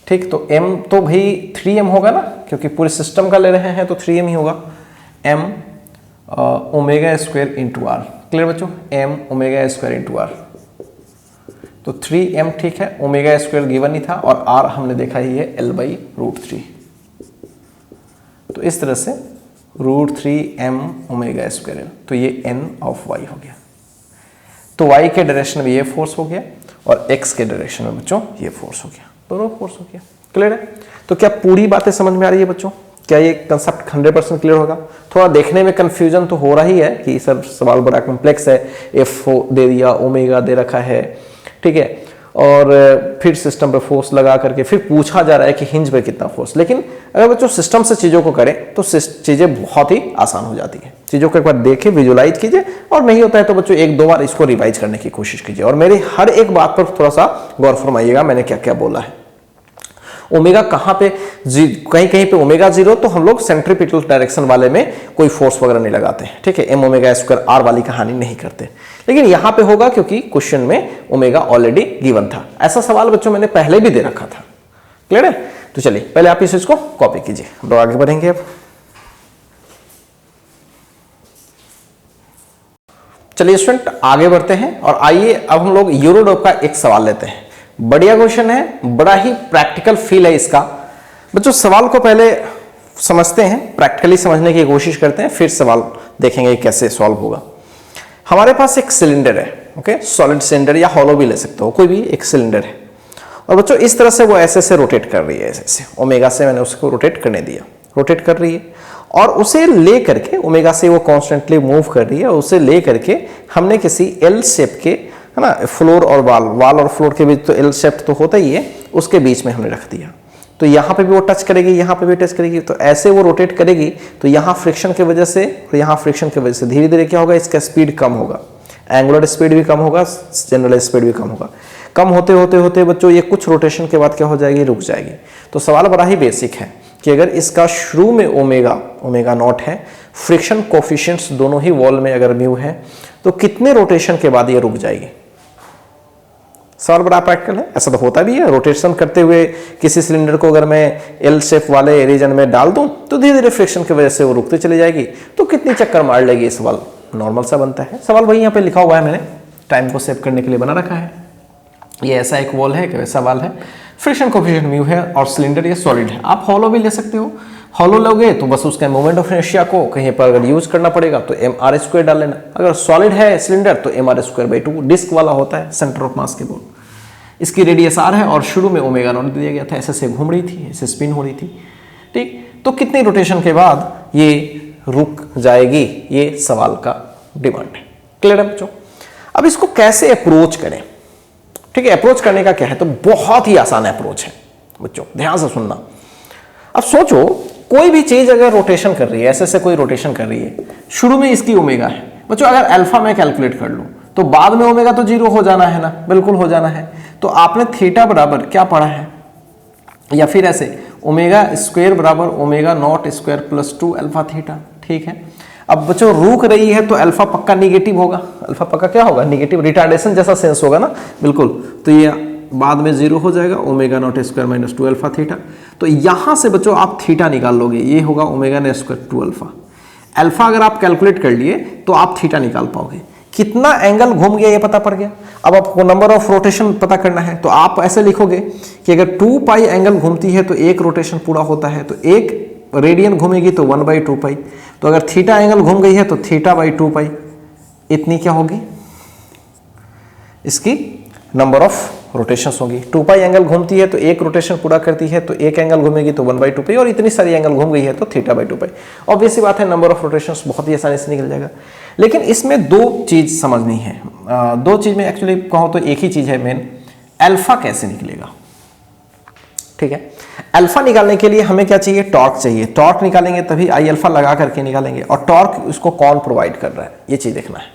ठीक, तो m तो भाई 3m होगा ना, क्योंकि पूरे सिस्टम का ले रहे हैं तो 3m ही होगा, m omega square into R. Clear बच्चों, m omega square into R, तो 3m। ठीक है, ओमेगा स्क्वायर गिवन ही था और r हमने देखा ही है L/√3, तो इस तरह से √3m ओमेगा स्क्वायर, तो ये n ऑफ y हो गया। तो y के डायरेक्शन में ये फोर्स हो गया और x के डायरेक्शन में बच्चों ये फोर्स हो गया, दोनों फोर्स हो गया। क्लियर है, तो क्या पूरी बातें समझ में आ रही है बच्चों, क्या ये कंसेप्ट 100% क्लियर होगा। थोड़ा देखने में कंफ्यूजन तो हो रहा ही है कि सर सवाल बड़ा कॉम्प्लेक्स है, एफ दे दिया, ओमेगा दे रखा है, ठीक है, और फिर सिस्टम पे फोर्स लगा करके फिर पूछा जा रहा है कि हिंज पे कितना फोर्स। लेकिन अगर बच्चों सिस्टम से चीज़ों को करें तो चीज़ें बहुत ही आसान हो जाती है। चीज़ों को एक बार देखें, विजुलाइज कीजिए, और नहीं होता है तो बच्चों एक दो बार इसको रिवाइज करने की कोशिश कीजिए, और मेरी हर एक बात पर थोड़ा सा गौर फरमाइएगा मैंने क्या क्या बोला है। ओमेगा कहाँ पे, कहीं कहीं पे ओमेगा 0, तो हम लोग सेंट्रीपिटल डायरेक्शन वाले में कोई फोर्स वगैरह नहीं लगाते हैं। ठीक है, m ओमेगा स्क्वायर r वाली कहानी नहीं करते, लेकिन यहाँ पे होगा क्योंकि क्वेश्चन में ओमेगा ऑलरेडी गिवन था। ऐसा सवाल बच्चों मैंने पहले भी दे रखा था। क्लियर है, तो चलिए पहले आप इस चीज को कॉपी कीजिए, हम लोग आगे बढ़ेंगे। अब चलिए स्टूडेंट आगे बढ़ते हैं, और आइए अब हम लोग यूरोडॉप का एक सवाल लेते हैं। बढ़िया क्वेश्चन है, बड़ा ही प्रैक्टिकल फील है इसका। बच्चों सवाल को पहले समझते हैं, प्रैक्टिकली समझने की कोशिश करते हैं, फिर सवाल देखेंगे कैसे सॉल्व होगा। हमारे पास एक सिलेंडर है, ओके, सॉलिड सिलेंडर या हॉलो भी ले सकते हो, कोई भी एक सिलेंडर है, और बच्चों इस तरह से वो ऐसे रोटेट कर रही है, ऐसे ओमेगा से मैंने उसको रोटेट करने दिया, रोटेट कर रही है, और उसे ले करके ओमेगा से वो कॉन्स्टेंटली मूव कर रही है, और उसे ले करके हमने किसी एल शेप के, है ना, फ्लोर और वाल और फ्लोर के बीच तो एल शेप तो होता ही है, उसके बीच में हमने रख दिया। तो यहाँ पे भी वो टच करेगी, यहाँ पे भी टच करेगी, तो ऐसे वो रोटेट करेगी, तो यहाँ फ्रिक्शन की वजह से और यहाँ फ्रिक्शन की वजह से धीरे धीरे क्या होगा, इसका स्पीड कम होगा, एंगुलर स्पीड भी कम होगा, जनरल स्पीड भी कम होगा। कम होते होते होते बच्चों ये कुछ रोटेशन के बाद क्या हो जाएगी, रुक जाएगी। तो सवाल बड़ा ही बेसिक है कि अगर इसका शुरू में ओमेगा नॉट है, फ्रिक्शन कोफिशिएंट्स दोनों ही वॉल में अगर म्यू है, तो कितने रोटेशन के बाद ये रुक जाएगी। सवाल बड़ा प्रैक्टिकल है, ऐसा तो होता भी है। रोटेशन करते हुए किसी सिलेंडर को अगर मैं एल शेप वाले रीजन में डाल दूं तो धीरे धीरे फ्रिक्शन की वजह से वो रुकती चली जाएगी, तो कितनी चक्कर मार लेगी। सवाल नॉर्मल सा बनता है। सवाल वही यहाँ पे लिखा हुआ है, मैंने टाइम को सेव करने के लिए बना रखा है। ये ऐसा एक वॉल है कि वैसा वाल है, फ्रिक्शन कोफिशिएंट म्यू है, और सिलेंडर ये सॉलिड है। आप हॉलो भी ले सकते हो, हॉलो लोगे तो बस उसका मोमेंट ऑफ इनर्शिया को कहीं पर अगर यूज करना पड़ेगा तो mr² डाल लेना। अगर सॉलिड है सिलेंडर तो mr²/2 डिस्क वाला होता है, सेंटर ऑफ मास के बोल। इसकी रेडियस r है और शुरू में ओमेगा नॉट दिया गया था, ऐसे घूम रही थी, ऐसे स्पिन हो रही थी। ठीक, तो कितनी रोटेशन के बाद ये रुक जाएगी, ये सवाल का डिमांड है। क्लियर है बच्चों। अब इसको कैसे अप्रोच करें। ठीक है, अप्रोच करने का क्या है, तो बहुत ही आसान अप्रोच है बच्चों, ध्यान से सुनना। अब सोचो कोई भी चीज अगर रोटेशन कर रही है, ऐसे कोई रोटेशन कर रही है, शुरू में इसकी ओमेगा है बच्चों, अगर अल्फा में कैलकुलेट कर लूं तो बाद में ओमेगा तो 0 हो जाना है ना, बिल्कुल हो जाना है। तो आपने थीटा बराबर क्या पढ़ा है, या फिर ऐसे ओमेगा² बराबर omega naught square plus 2 alpha theta. ठीक है, अब बच्चों रुक रही है तो अल्फा पक्का निगेटिव होगा, अल्फा पक्का क्या होगा, निगेटिव, रिटार्डेशन जैसा सेंस होगा ना, बिल्कुल। तो ये बाद में 0 हो जाएगा, omega naught square minus 2 alpha theta. तो यहां से बच्चों आप थीटा निकाल लोगे, ये होगा omega naught square 2 alpha. Alpha अगर आप कैलकुलेट कर लिए तो आप थीटा निकाल पाओगे। कितना एंगल घूम गया ये पता पड़ गया। अब आपको नंबर ऑफ रोटेशन पता करना है तो आप ऐसे लिखोगे कि अगर 2 पाई एंगल घूमती है तो एक रोटेशन पूरा होता है, तो एक रेडियन घूमेगी तो 1/2 पाई। तो अगर थीटा एंगल घूम गई है तो थीटा/2 पाई, इतनी क्या होगी इसकी नंबर ऑफ रोटेशंस होगी। 2 पाई एंगल घूमती है तो एक रोटेशन पूरा करती है, तो एक एंगल घूमेगी तो 1/2 पाई, और इतनी सारी एंगल घूम गई है तो थीटा/2 पाई। ऑब्वियस सी बात है नंबर ऑफ रोटेशंस बहुत ही आसानी से निकल जाएगा। लेकिन इसमें दो चीज समझनी है, दो चीज में एक्चुअली कहूं तो एक ही चीज है मेन, अल्फा कैसे निकलेगा। ठीक है, अल्फा निकालने के लिए हमें क्या चाहिए, टॉर्क चाहिए। टॉर्क निकालेंगे तभी आई अल्फा लगा करके निकालेंगे, और टॉर्क उसको कौन प्रोवाइड कर रहा है ये चीज देखना है।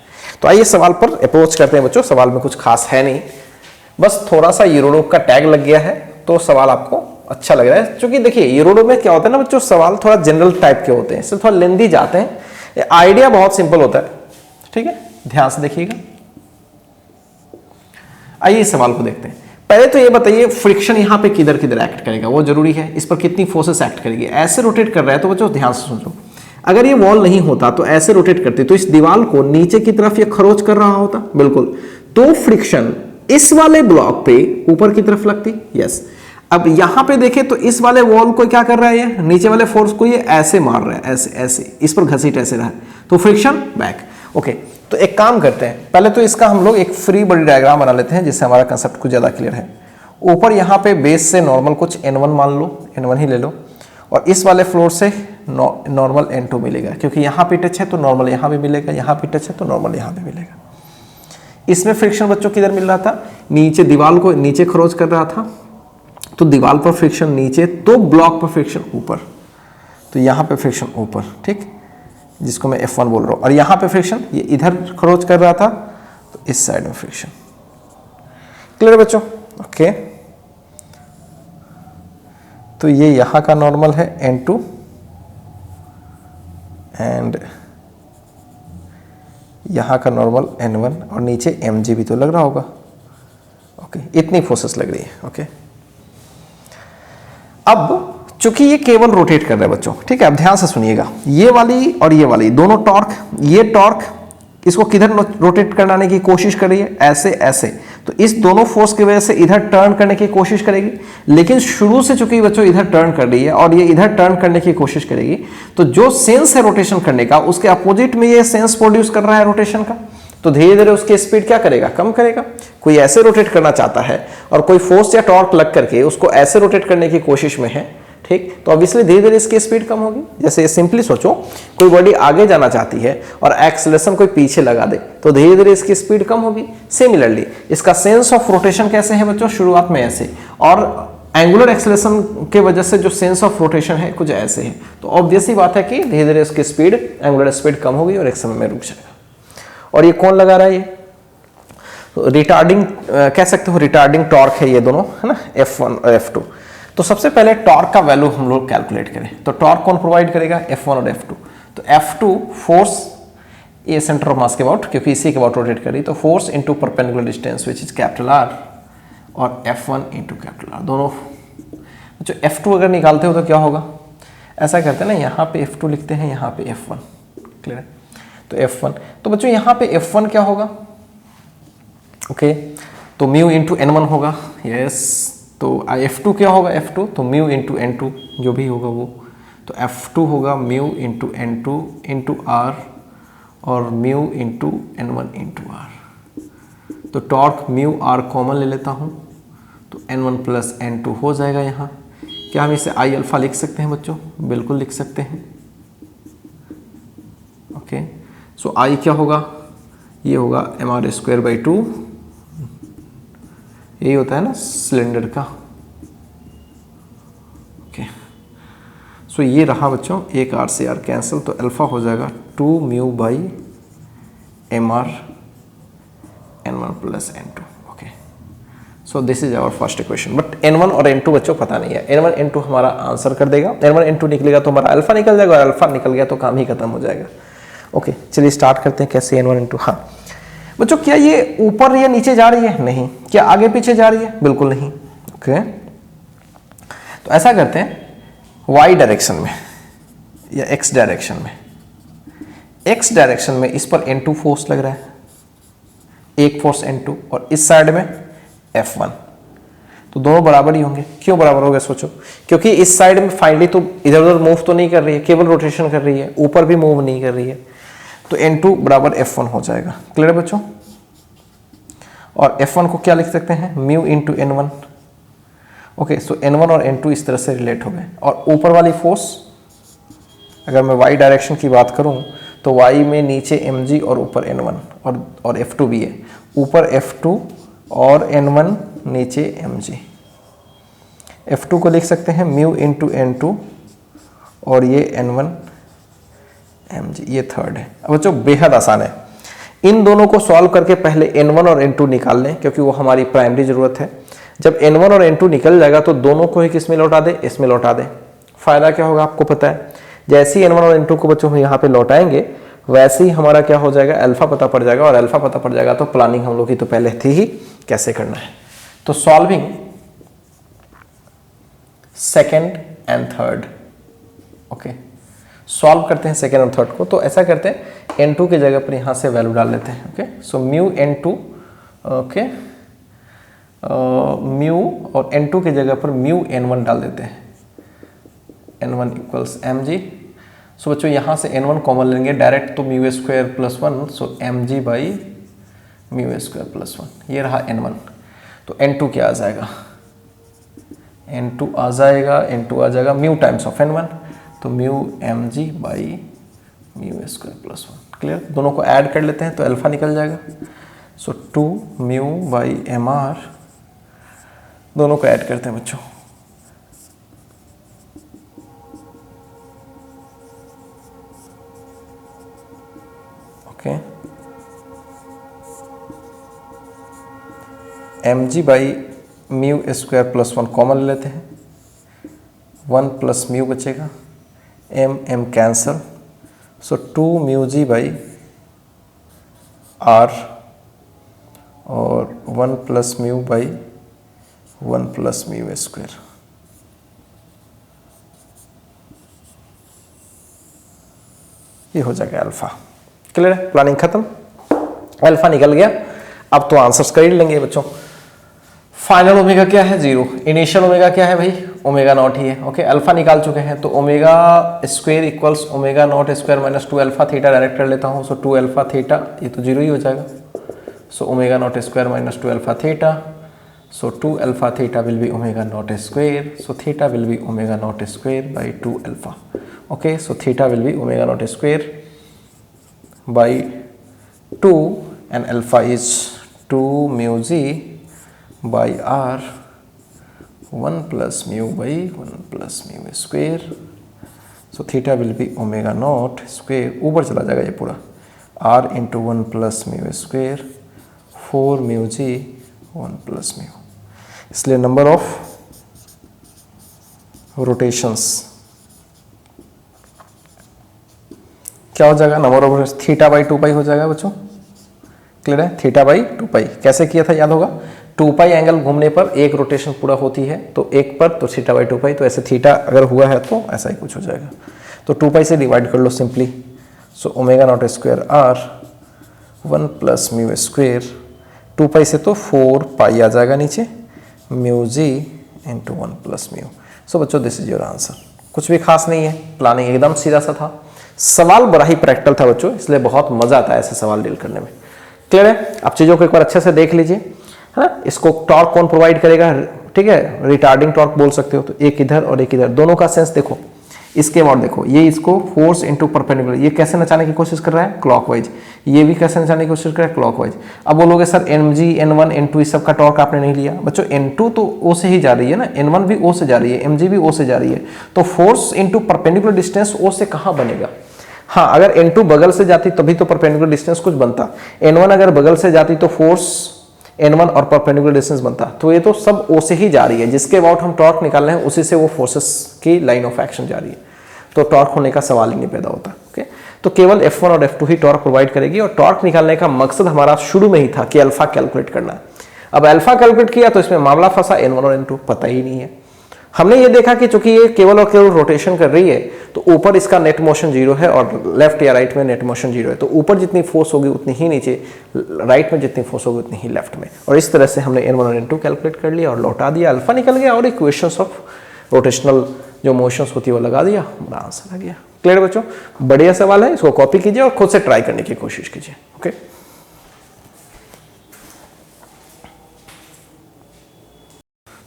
तो आइए सवाल पर अप्रोच करते हैं बच्चों। सवाल में कुछ खास है नहीं, बस थोड़ा सा यूरोडोप का टैग लग गया है तो सवाल आपको अच्छा लग रहा है। क्योंकि देखिए यूरोडोप में क्या होता है ना बच्चों, सवाल थोड़ा जनरल टाइप के होते हैं, सिर्फ थोड़ा लेंदी जाते हैं, आइडिया बहुत सिंपल होता है। ठीक है, ध्यान से देखिएगा। आइए इस सवाल को देखते हैं। पहले तो ये बताइए फ्रिक्शन यहां पे किधर किधर एक्ट करेगा, वो जरूरी है। इस पर कितनी फोर्सेस एक्ट करेगी। ऐसे रोटेट कर रहा है तो बच्चों ध्यान से समझो, अगर ये वॉल नहीं होता तो ऐसे रोटेट करते तो इस दीवार को नीचे की तरफ ये खरोच कर रहा होता, बिल्कुल, तो फ्रिक्शन इस वाले ब्लॉक पे ऊपर की तरफ लगती। यस, अब यहां पे देखें तो इस वाले वॉल को क्या कर रहा है, ये नीचे वाले फोर्स को ये ऐसे मार रहा है, ऐसे ऐसे इस पर घसीट ऐसे रहा है, तो फ्रिक्शन बैक। ओके, तो एक काम करते हैं, पहले तो इसका हम लोग एक फ्री बॉडी डायग्राम बना लेते हैं जिससे हमारा कंसेप्ट कुछ ज्यादा क्लियर है। ऊपर यहाँ पे बेस से नॉर्मल कुछ n1 मान लो, n1 ही ले लो, और इस वाले फ्लोर से नॉर्मल n2 मिलेगा, क्योंकि यहाँ पे टच है तो नॉर्मल यहाँ भी मिलेगा, यहाँ पे टच है तो नॉर्मल यहाँ भी मिलेगा। इसमें फ्रिक्शन बच्चों किधर मिल रहा था, नीचे दीवार को नीचे खरोच कर रहा था, तो दीवार पर फ्रिक्शन नीचे, तो ब्लॉक पर फ्रिक्शन ऊपर, तो यहाँ पे फ्रिक्शन ऊपर, ठीक, जिसको मैं F1 बोल रहा हूँ। और यहाँ पे फ्रिक्शन ये इधर खरोच कर रहा था, तो इस साइड में फ्रिक्शन। क्लियर बच्चों? ओके, तो ये यहाँ का नॉर्मल है N2 एंड यहाँ का नॉर्मल N1, और नीचे mg भी तो लग रहा होगा। ओके, इतनी फोर्सेस लग रही है। ओके, अब चूंकि ये केवल रोटेट कर रहा है बच्चों, ठीक है, अब ध्यान से सुनिएगा, ये वाली और ये वाली दोनों टॉर्क, ये टॉर्क इसको किधर रोटेट कराने की कोशिश कर रही है, ऐसे ऐसे, तो इस दोनों फोर्स की वजह से इधर टर्न करने की कोशिश करेगी। लेकिन शुरू से चूंकि बच्चों इधर टर्न कर रही है और ये इधर टर्न करने की कोशिश करेगी, तो जो सेंस है रोटेशन करने का, उसके अपोजिट में ये सेंस प्रोड्यूस कर रहा है रोटेशन का, तो धीरे धीरे उसकी स्पीड क्या करेगा, कम करेगा। कोई ऐसे रोटेट करना चाहता है और कोई फोर्स या टॉर्क लग करके उसको ऐसे रोटेट करने की कोशिश में है, ठीक, तो ऑब्वियसली धीरे धीरे इसकी स्पीड कम होगी। जैसे सिंपली सोचो, कोई बॉडी आगे जाना चाहती है और एक्सेलरेशन कोई पीछे लगा दे, तो धीरे धीरे इसकी स्पीड कम होगी। सिमिलरली इसका सेंस ऑफ रोटेशन कैसे है बच्चों, शुरुआत में ऐसे, और एंगुलर एक्सेलरेशन के वजह से जो सेंस ऑफ रोटेशन है कुछ ऐसे है, तो ऑब्वियसली बात है कि धीरे धीरे इसकी स्पीड, एंगुलर स्पीड कम होगी और एक समय में रुक जाएगा। और ये कौन लगा रहा है, ये रिटार्डिंग कह सकते हो, रिटार्डिंग टॉर्क है ये दोनों, है ना, F1 और F2। तो सबसे पहले टॉर्क का वैल्यू हम लोग कैलकुलेट करें, तो टॉर्क कौन प्रोवाइड करेगा, F1 और F2। तो F2 फोर्स, ये सेंटर ऑफ मास के अबाउट, क्योंकि इसी के अबाउट रोटेट करी, तो force into perpendicular distance which is capital R, और F1 इनटू कैपिटल R, दोनों। जो F2 अगर निकालते हो तो क्या होगा, ऐसा करते हैं ना, यहाँ पे F2 लिखते हैं, यहाँ पे F1, क्लियर है, तो F1, तो बच्चों यहाँ पे F1 क्या होगा, ओके, तो म्यू इंटू N1 होगा, यस, तो F2 क्या होगा, F2 तो म्यू इंटू N2 जो भी होगा वो, तो F2 होगा mu into N2 into R, और mu into N1 into R। तो टॉर्क म्यू R कॉमन ले लेता हूँ, तो N1 प्लस N2 हो जाएगा। यहाँ क्या हम इसे आई अल्फा लिख सकते हैं बच्चों, बिल्कुल लिख सकते हैं। ओके, सो आई क्या होगा, ये होगा mr²/2, यही होता है ना सिलेंडर का। ओके, सो ये रहा बच्चों, एक R से R कैंसिल, तो अल्फा हो जाएगा 2 mu by mr N1 plus N2। Okay, so this is our first equation. But N1 और N2 बच्चों पता नहीं है, N1 N2 हमारा आंसर कर देगा, N1 N2 निकलेगा तो हमारा अल्फा निकल जाएगा, और अल्फा निकल गया तो काम ही खत्म हो जाएगा। ओके, चलिए स्टार्ट करते हैं कैसे N1 N2। हाँ बच्चों, क्या ये ऊपर या नीचे जा रही है, नहीं। क्या आगे पीछे जा रही है, बिल्कुल नहीं। ओके, तो ऐसा करते हैं, y डायरेक्शन में या x डायरेक्शन में, एक्स डायरेक्शन में इस पर N2 फोर्स लग रहा है, एक फोर्स N2, और इस साइड में F1, तो दोनों बराबर ही होंगे। क्यों बराबर हो गए सोचो, क्योंकि इस साइड में फाइनली तो इधर उधर मूव तो नहीं कर रही है, केवल रोटेशन कर रही है, ऊपर भी मूव नहीं कर रही है, तो N2 बराबर F1 हो जाएगा। क्लियर बच्चों? और F1 को क्या लिख सकते हैं, म्यू इंटू N1। ओके, सो N1 और N2 इस तरह से रिलेट हो गए। और ऊपर वाली फोर्स, अगर मैं y डायरेक्शन की बात करूं तो y में नीचे mg और ऊपर N1 और F2 भी है, ऊपर F2 और N1 नीचे mg। F2 को लिख सकते हैं म्यू इंटू N2 और ये N1 mg, ये थर्ड है। अब बच्चों बेहद आसान है, इन दोनों को सॉल्व करके पहले N1 और N2 निकाल लें, क्योंकि वो हमारी प्राइमरी जरूरत है। जब N1 और N2 निकल जाएगा तो दोनों को ही किस में लौटा दे, इसमें लौटा दे। फायदा क्या होगा आपको पता है, जैसे ही N1 और N2 को बच्चों हम यहाँ पे लौटाएंगे वैसे ही हमारा क्या हो जाएगा, अल्फा पता पड़ जाएगा, और अल्फा पता पड़ जाएगा तो प्लानिंग हम लोग की तो पहले थी ही कैसे करना है। तो solving second and third, okay, solve करते हैं सेकेंड और थर्ड को। तो ऐसा करते हैं N2 की जगह पर यहाँ से वैल्यू डाल लेते हैं। Okay, so mu N2, okay, mu और N2 की जगह पर म्यू N1 डाल देते हैं, N1 इक्वल्स mg। सो बच्चों यहाँ से N1 कॉमन लेंगे डायरेक्ट, तो mu square plus 1, so mg by mu square plus 1, ये रहा N1। तो N2 क्या आ जाएगा, N2 आ जाएगा म्यू टाइम्स ऑफ N1, तो mu mg by mu square plus 1। Clear? दोनों को ऐड कर लेते हैं तो अल्फा निकल जाएगा, सो 2 म्यू बाई mr, दोनों को ऐड करते हैं बच्चों, okay, mg by mu square plus 1 common ले लेते हैं, 1 प्लस म्यू बचेगा, m cancel, so 2 mu G by r और 1 plus mu by 1 plus mu square. ये हो जाएगा अल्फा। क्लियर है? प्लानिंग खत्म, अल्फा निकल गया। अब तो आंसर्स कर ही लेंगे बच्चों। फाइनल ओमेगा क्या है, 0। इनिशियल ओमेगा क्या है भाई, ओमेगा नॉट ही है। ओके, अल्फा निकाल चुके हैं, तो omega square equals omega naught square minus 2 alpha theta direct कर लेता हूँ, सो 2 अल्फा थीटा, ये तो 0 ही हो जाएगा, सो omega naught square minus 2 alpha theta, so 2 alpha theta will be omega naught square, so theta will be omega naught square by 2 alpha. Okay, so theta will be omega naught square by 2 and alpha is 2 mu g by r, 1 plus mu by 1 plus mu square, so theta will be omega naught square, ऊपर चला जाएगा ये पूरा, r into 1 plus mu square, 4 mu g 1 plus mu, इसलिए number of rotations क्या हो जाएगा, number of theta by 2 पाई हो जाएगा बच्चों। क्लियर है? थीटा बाई 2 पाई कैसे किया था, याद होगा, 2 पाई एंगल घूमने पर एक रोटेशन पूरा होती है, तो एक पर तो थीटा बाई 2 पाई, तो ऐसे थीटा अगर हुआ है तो ऐसा ही कुछ हो जाएगा, तो 2 पाई से डिवाइड कर लो simply, so omega naught square r 1 plus mu square, 2 pi से तो 4 पाई आ जाएगा नीचे, mu g into 1 plus mu. So बच्चों दिस इज योर आंसर। कुछ भी खास नहीं है, प्लानिंग एकदम सीधा सा था, सवाल बड़ा ही प्रैक्टिकल था बच्चों, इसलिए बहुत मजा आता है ऐसे सवाल डील करने में। क्लियर है? आप चीजों को एक बार अच्छे से देख लीजिए, है ना। इसको टॉर्क कौन प्रोवाइड करेगा, ठीक है, रिटार्डिंग टॉर्क बोल सकते हो, तो एक इधर और एक इधर, दोनों का सेंस देखो। इसके बाद देखो, ये इसको फोर्स इनटू परपेंडिकुलर, ये कैसे नचाने की कोशिश कर रहा है, क्लॉकवाइज, ये भी कैसे नचाने की कोशिश कर रहा है, क्लॉकवाइज। अब बोलोगे सर mg n1 n2 इस सब का टॉर्क आपने नहीं लिया, बच्चों n2 तो o से ही जा रही है ना, n1 भी o से जा रही है, mg भी o से जा रही है, तो force into perpendicular distance o से कहाँ बनेगा। हाँ, अगर n2 बगल से जाती तभी तो परपेंडिकुलर डिस्टेंस कुछ बनता, n1 अगर बगल से जाती तो फोर्स n1 और परपेंडिकुलर डिस्टेंस बनता, तो ये तो सब o से ही जा रही है, जिसके अबाउट हम टॉर्क निकाल रहे हैं उसी से वो फोर्सेस की लाइन ऑफ एक्शन जा रही है, तो टॉर्क होने का सवाल ही नहीं पैदा होता। ओके, तो केवल F1 और F2 ही टॉर्क प्रोवाइड करेगी, और टॉर्क निकालने का मकसद हमारा शुरू में ही था कि अल्फा कैलकुलेट करना है। अब अल्फा कैलकुलेट किया तो इसमें मामला फंसा, n1 और n2 पता ही नहीं है, हमने ये देखा कि चूंकि ये केवल और केवल रोटेशन कर रही है तो ऊपर इसका नेट मोशन 0 है और लेफ्ट या राइट में नेट मोशन 0 है, तो ऊपर जितनी फोर्स होगी उतनी ही नीचे, राइट में जितनी फोर्स होगी उतनी ही लेफ्ट में। और इस तरह से हमने n1 और n2 कैलकुलेट कर लिया और लौटा दिया, अल्फा निकल गया और इक्वेशंस ऑफ रोटेशनल जो मोशंस होती है वो लगा दिया, हमारा आंसर आ गया। क्लियर बच्चों? बढ़िया सवाल है, इसको कॉपी कीजिए और खुद से ट्राई करने की कोशिश कीजिए। ओके,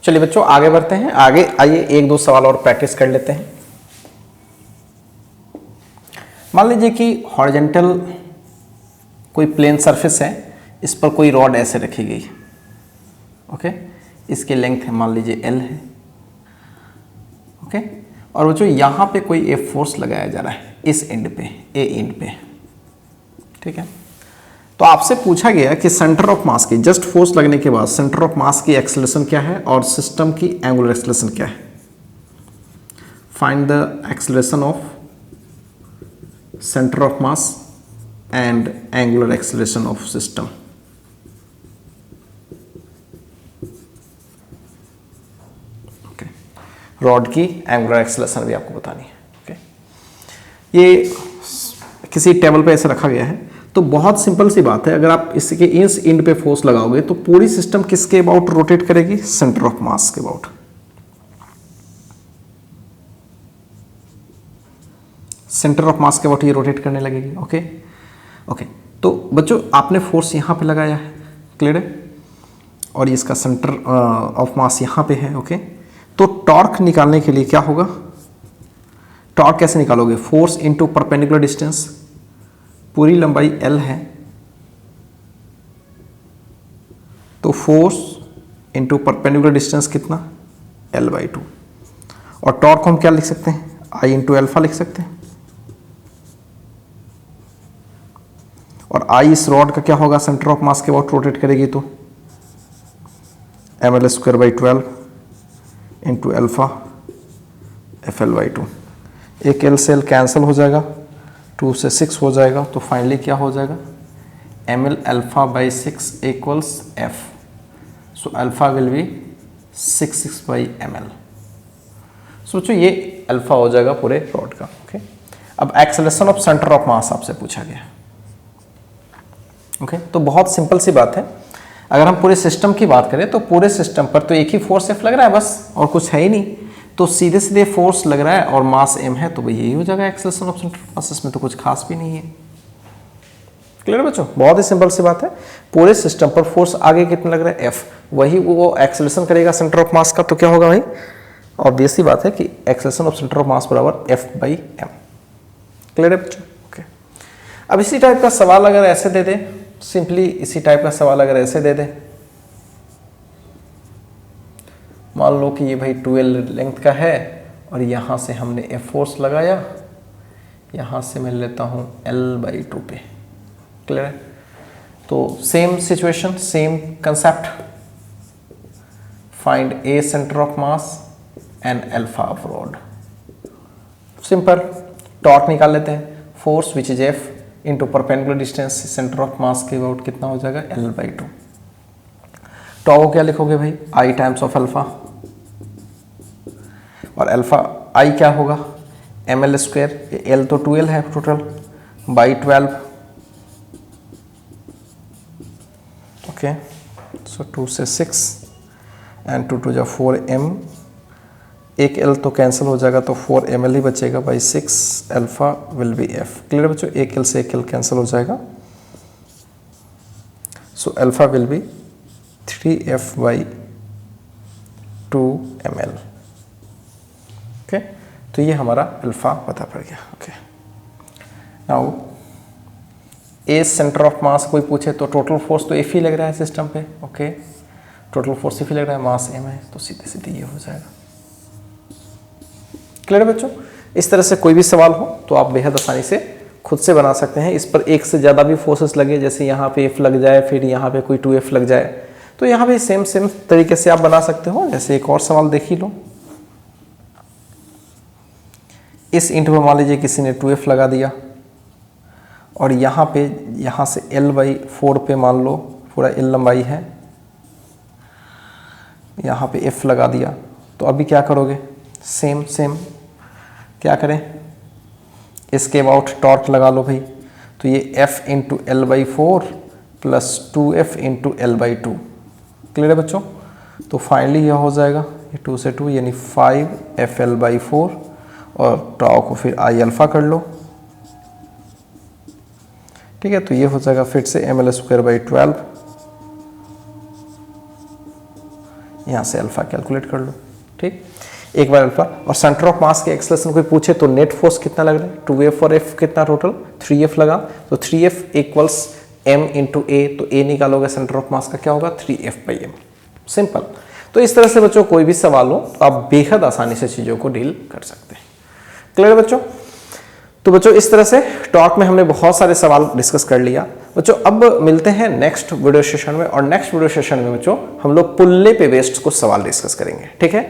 चलिए बच्चों आगे बढ़ते हैं। आगे आइए एक दो सवाल और प्रैक्टिस कर लेते हैं। मान लीजिए कि हॉरिजॉन्टल कोई प्लेन सरफेस है, इस पर कोई रॉड ऐसे रखी गई। ओके, इसकी लेंथ है मान लीजिए L है। ओके, और बच्चों यहाँ पे कोई एक फोर्स लगाया जा रहा है इस एंड पे, ए एंड पे। ठीक है, तो आपसे पूछा गया कि सेंटर ऑफ मास की, जस्ट फोर्स लगने के बाद सेंटर ऑफ मास की एक्सेलरेशन क्या है और सिस्टम की एंगुलर एक्सेलरेशन क्या है। Find the acceleration of centre of mass and angular acceleration of system. Okay, rod की एंगुलर एक्सेलरेशन भी आपको बतानी है। ओके, ये किसी टेबल पे ऐसे रखा गया है, तो बहुत सिंपल सी बात है, अगर आप इसके इस एंड पे फोर्स लगाओगे तो पूरी सिस्टम किसके अबाउट रोटेट करेगी, सेंटर ऑफ मास के अबाउट। सेंटर ऑफ मास के अबाउट ये रोटेट करने लगेगी। ओके ओके, तो बच्चों आपने फोर्स यहाँ पे लगाया है, क्लियर है, और इसका सेंटर ऑफ मास यहाँ पे है। ओके, तो टॉर्क निकालने के लिए क्या होगा, टॉर्क कैसे निकालोगे, फोर्स इनटू परपेंडिकुलर डिस्टेंस, पूरी लंबाई L है तो फोर्स इनटू परपेंडिकुलर डिस्टेंस कितना, L/2, और टॉर्क हम क्या लिख सकते हैं, I इंटू अल्फा लिख सकते हैं, और I इस रॉड का क्या होगा, सेंटर ऑफ मास के अबाउट रोटेट करेगी तो ml²/12 इंटू अल्फा FL/2। एक L से L कैंसिल हो जाएगा, 2 से 6 हो जाएगा, तो फाइनली क्या हो जाएगा, ml/6 equals F, so alpha will be 66/ml। सोचो ये अल्फा हो जाएगा पूरे रॉड का। ओके, अब एक्सेलरेशन ऑफ सेंटर ऑफ मास आपसे पूछा गया। ओके, तो बहुत सिंपल सी बात है, अगर हम पूरे सिस्टम की बात करें तो पूरे सिस्टम पर तो एक ही फोर्स F लग रहा है बस, और कुछ है ही नहीं, तो सीधे सीधे फोर्स लग रहा है और मास m है, तो भाई यही हो जाएगा एक्सेलरेशन ऑफ सेंटर ऑफ मास, इसमें तो कुछ खास भी नहीं है। क्लियर है बच्चों? बहुत ही सिंपल सी बात है, पूरे सिस्टम पर फोर्स आगे कितना लग रहा है F, वही वो एक्सेलरेशन करेगा सेंटर ऑफ मास का, तो क्या होगा भाई, ऑब्वियस सी बात है कि एक्सेलरेशन ऑफ सेंटर ऑफ मास बराबर F/m। क्लियर है बच्चों? ओके, अब इसी टाइप का सवाल अगर ऐसे दे दे, सिंपली इसी टाइप का सवाल अगर ऐसे दे दे, मान लो कि ये भाई 12 लेंथ का है और यहाँ से हमने F फोर्स लगाया, यहाँ से मैं लेता हूँ L/2 पे। क्लियर है? तो same situation, same concept, find A centre of mass and alpha of rod. Simple, torque निकाल लेते हैं, force which is F into perpendicular distance centre of मास के अबाउट कितना हो जाएगा, L/2। टॉ को क्या लिखोगे भाई, I टाइम्स ऑफ अल्फा, और अल्फा I क्या होगा, ml², L तो 2L है टोटल, बाई 12। ओके, सो 2 से 6 एंड 2 2 4m, एक L तो कैंसिल हो जाएगा तो 4ml ही बचेगा by 6, alpha will be F। Clear बच्चों? एक L से एक L कैंसिल हो जाएगा, so alpha will be 3F/2ml। Okay, तो ये हमारा अल्फा पता पड़ गया। Okay, now A centre of मास कोई पूछे तो टोटल फोर्स तो F ही लग रहा है सिस्टम पे। ओके, टोटल फोर्स F ही लग रहा है, मास m है, तो सीधे सीधे ये हो जाएगा। क्लियर है बच्चों? इस तरह से कोई भी सवाल हो तो आप बेहद आसानी से खुद से बना सकते हैं। इस पर एक से ज़्यादा भी फोर्सेस लगे, जैसे यहाँ पे F लग जाए, फिर यहाँ पे कोई 2F लग जाए, तो यहाँ पे सेम तरीके से आप बना सकते हो। जैसे एक और सवाल देख ही लो, इस इंट में मान लीजिए किसी ने 2F लगा दिया और यहाँ पे यहाँ से L/4 पे मान लो पूरा L लंबाई है, यहाँ पे F लगा दिया, तो तो अभी क्या करोगे, सेम क्या करें, इसके अबाउट टॉर्क लगा लो भाई। तो ये F into L by four plus 2F into L by to. Clear है बच्चों? तो फाइनली यह हो जाएगा, ये 2 से 2 यानी 5FL बाई 4 और टॉ को फिर आई अल्फा कर लो। ठीक है, तो ये हो जाएगा फिर से ML स्क्वायर बाई 12, यहाँ से अल्फा कैलकुलेट कर लो। ठीक, एक बार अल्फा। और सेंटर ऑफ मास के एक्सेलरेशन कोई पूछे तो नेट फोर्स कितना लग रहा है, 2F और F कितना टोटल 3F लगा, तो 3F equals M into A, तो A निकालोगे सेंटर ऑफ मास का क्या होगा 3F बाई M। सिंपल। तो इस तरह से बच्चों कोई भी सवाल हो तो आप बेहद आसानी से चीज़ों को डील कर सकते हैं। क्लियर है बच्चों? तो बच्चों इस तरह से टॉर्क में हमने बहुत सारे सवाल डिस्कस कर लिया। बच्चों अब मिलते हैं नेक्स्ट वीडियो सेशन में, और नेक्स्ट वीडियो सेशन में बच्चों हम लोग पुल्ले पे बेस्ड कुछ सवाल डिस्कस करेंगे। ठीक है,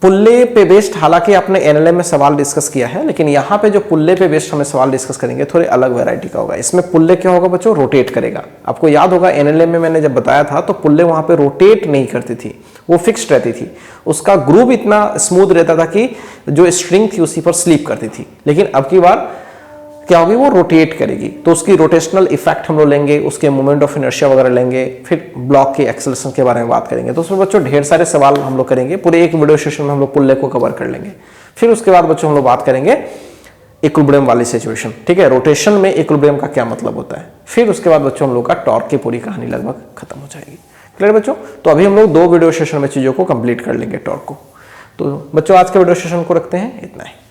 पुल्ले पे बेस्ड हालांकि आपने एनएलएम में सवाल डिस्कस किया है, लेकिन यहाँ पे जो पुल्ले पे बेस्ड हमें सवाल डिस्कस करेंगे थोड़े अलग वैरायटी का होगा। इसमें पुल्ले क्या होगा बच्चों, रोटेट करेगा। आपको याद होगा एनएलएम में मैंने जब बताया था तो पुल्ले वहां पे रोटेट नहीं करती थी, वो फिक्स्ड रहती थी। उसका ग्रूव इतना स्मूथ रहता था कि जो स्ट्रिंग थी उसी पर स्लीप करती थी। लेकिन अब की बार क्या होगी, वो रोटेट करेगी, तो उसकी रोटेशनल इफेक्ट हम लोग लेंगे, उसके मोमेंट ऑफ इनर्शिया वगैरह लेंगे, फिर ब्लॉक के एक्सेलरेशन के बारे में बात करेंगे। तो उसमें बच्चों ढेर सारे सवाल हम लोग करेंगे, पूरे एक वीडियो सेशन में हम लोग पुल्ले को कवर कर लेंगे। फिर उसके बाद बच्चों हम लोग बात करेंगे इक्विलिब्रियम वाली सिचुएशन। ठीक है, रोटेशन में इक्विलिब्रियम का क्या मतलब होता है। फिर उसके बाद बच्चों हम लोग का टॉर्क की पूरी कहानी लगभग खत्म हो जाएगी। क्लियर बच्चों? तो अभी हम लोग 2 वीडियो सेशन में चीजों को कंप्लीट कर लेंगे टॉर्क को। तो बच्चों आज के वीडियो सेशन को रखते हैं इतना ही।